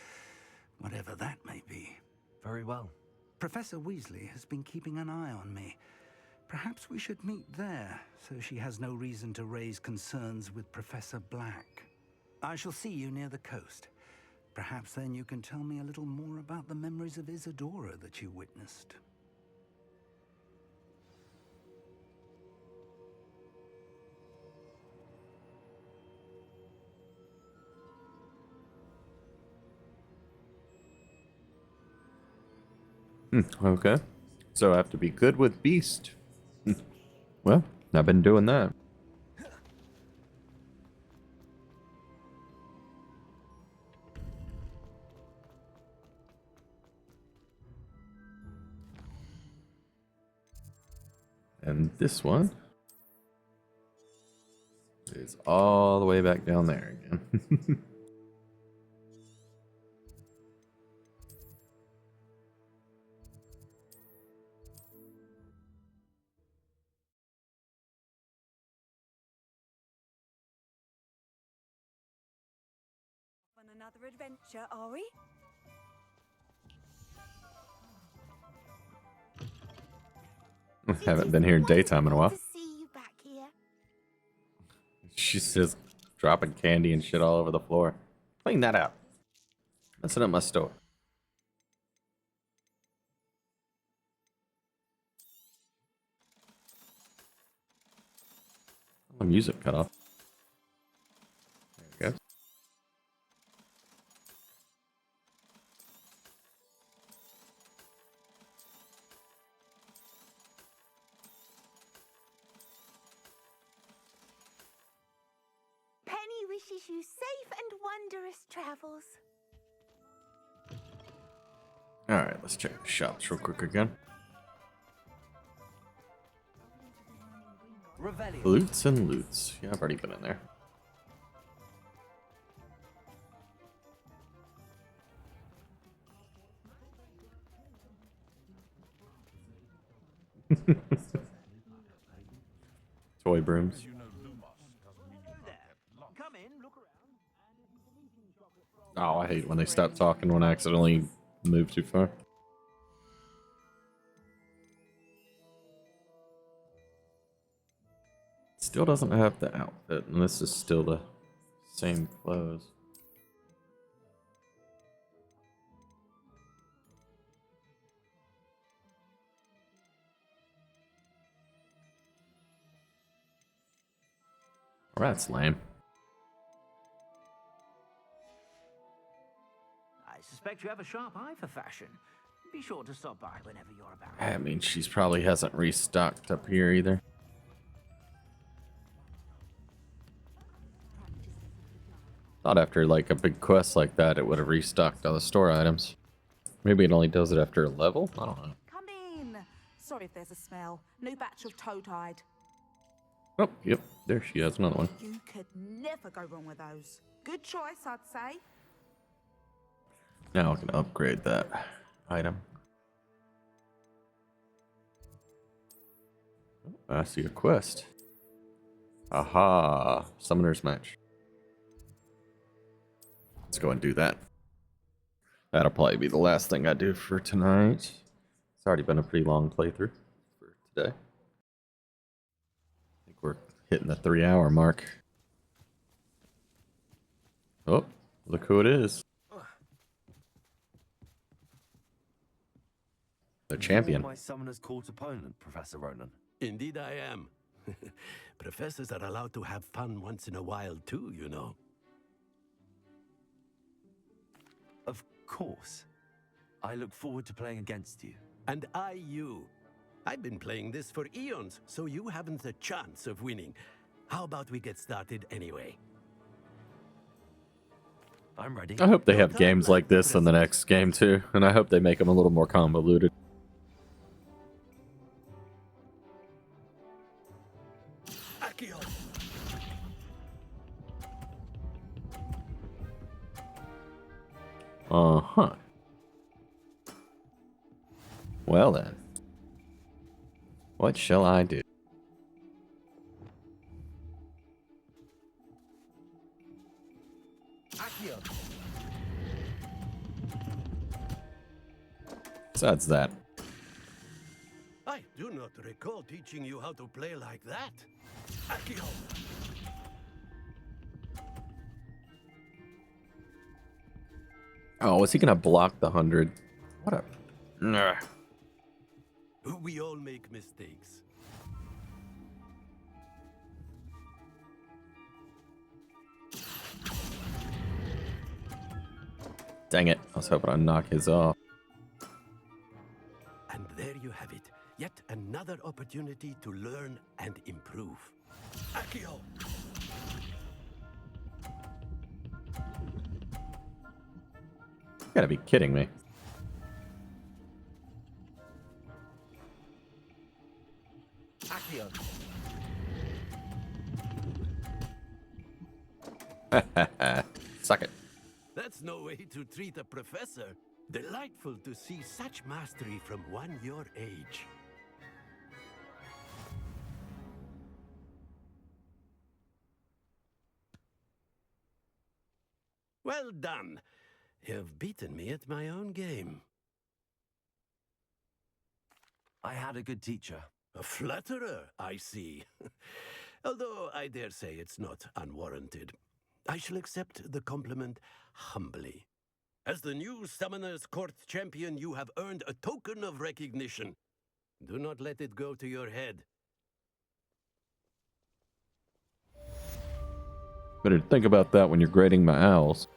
whatever that may be. Very well. Professor Weasley has been keeping an eye on me. Perhaps we should meet there, so she has no reason to raise concerns with Professor Black. I shall see you near the coast. Perhaps then you can tell me a little more about the memories of Isadora that you witnessed. Okay. So I have to be good with Beast. Well, I've been doing that. And this one is all the way back down there again. On another adventure, are we? Haven't been here in daytime in a while. To see you back here. She's just dropping candy and shit all over the floor. Clean that up. Messing up my store. The music cut off. There we go. Penny wishes you safe and wondrous travels. Alright, let's check the shops real quick again. Loots and loots. Yeah, I've already been in there. Toy brooms. Oh, I hate when they stop talking when I accidentally move too far. Still doesn't have the outfit, and this is still the same clothes. Well, that's lame. I suspect you have a sharp eye for fashion. Be sure to stop by whenever you're about. I mean, she's probably hasn't restocked up here either. Thought after like a big quest like that, it would have restocked all the store items. Maybe it only does it after a level? I don't know. Come in. Sorry if there's a smell. New batch of toe-tied. Oh, yep. There she has another one. You could never go wrong with those. Good choice, I'd say. Now I can upgrade that item. Oh, I see a quest. Aha! Summoner's match. Let's go and do that. That'll probably be the last thing I do for tonight. It's already been a pretty long playthrough for today. I think we're hitting the 3-hour mark. Oh, look who it is. The champion. My summoner's court opponent, Professor Ronan. Indeed I am. Professors are allowed to have fun once in a while too, you know. Of course. I look forward to playing against you. And I you. I've been playing this for eons, so you haven't a chance of winning. How about we get started anyway? I'm ready. I hope they have games like this in the next game too, and I hope they make them a little more convoluted. Uh-huh. Well then. What shall I do? Besides that. I do not recall teaching you how to play like that. Accio. Oh, was he gonna block the 100? What a... Ugh. We all make mistakes. Dang it. I was hoping I'd knock his off. And there you have it. Yet another opportunity to learn and improve. Accio! You gotta be kidding me. Accio! Suck it. That's no way to treat a professor. Delightful to see such mastery from one your age. Well done. You've beaten me at my own game. I had a good teacher. A flatterer, I see. Although I dare say it's not unwarranted. I shall accept the compliment humbly. As the new Summoner's Court champion, you have earned a token of recognition. Do not let it go to your head. Better think about that when you're grading my owls.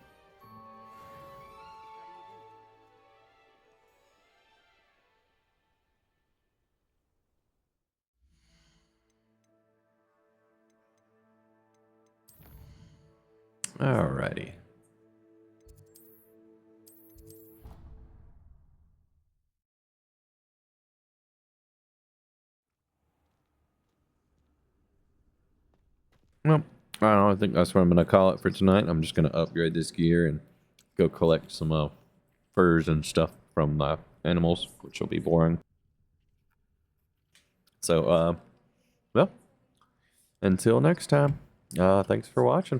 Alrighty. Well, I don't know. I think that's what I'm going to call it for tonight. I'm just going to upgrade this gear and go collect some furs and stuff from animals, which will be boring. So, well, until next time, thanks for watching.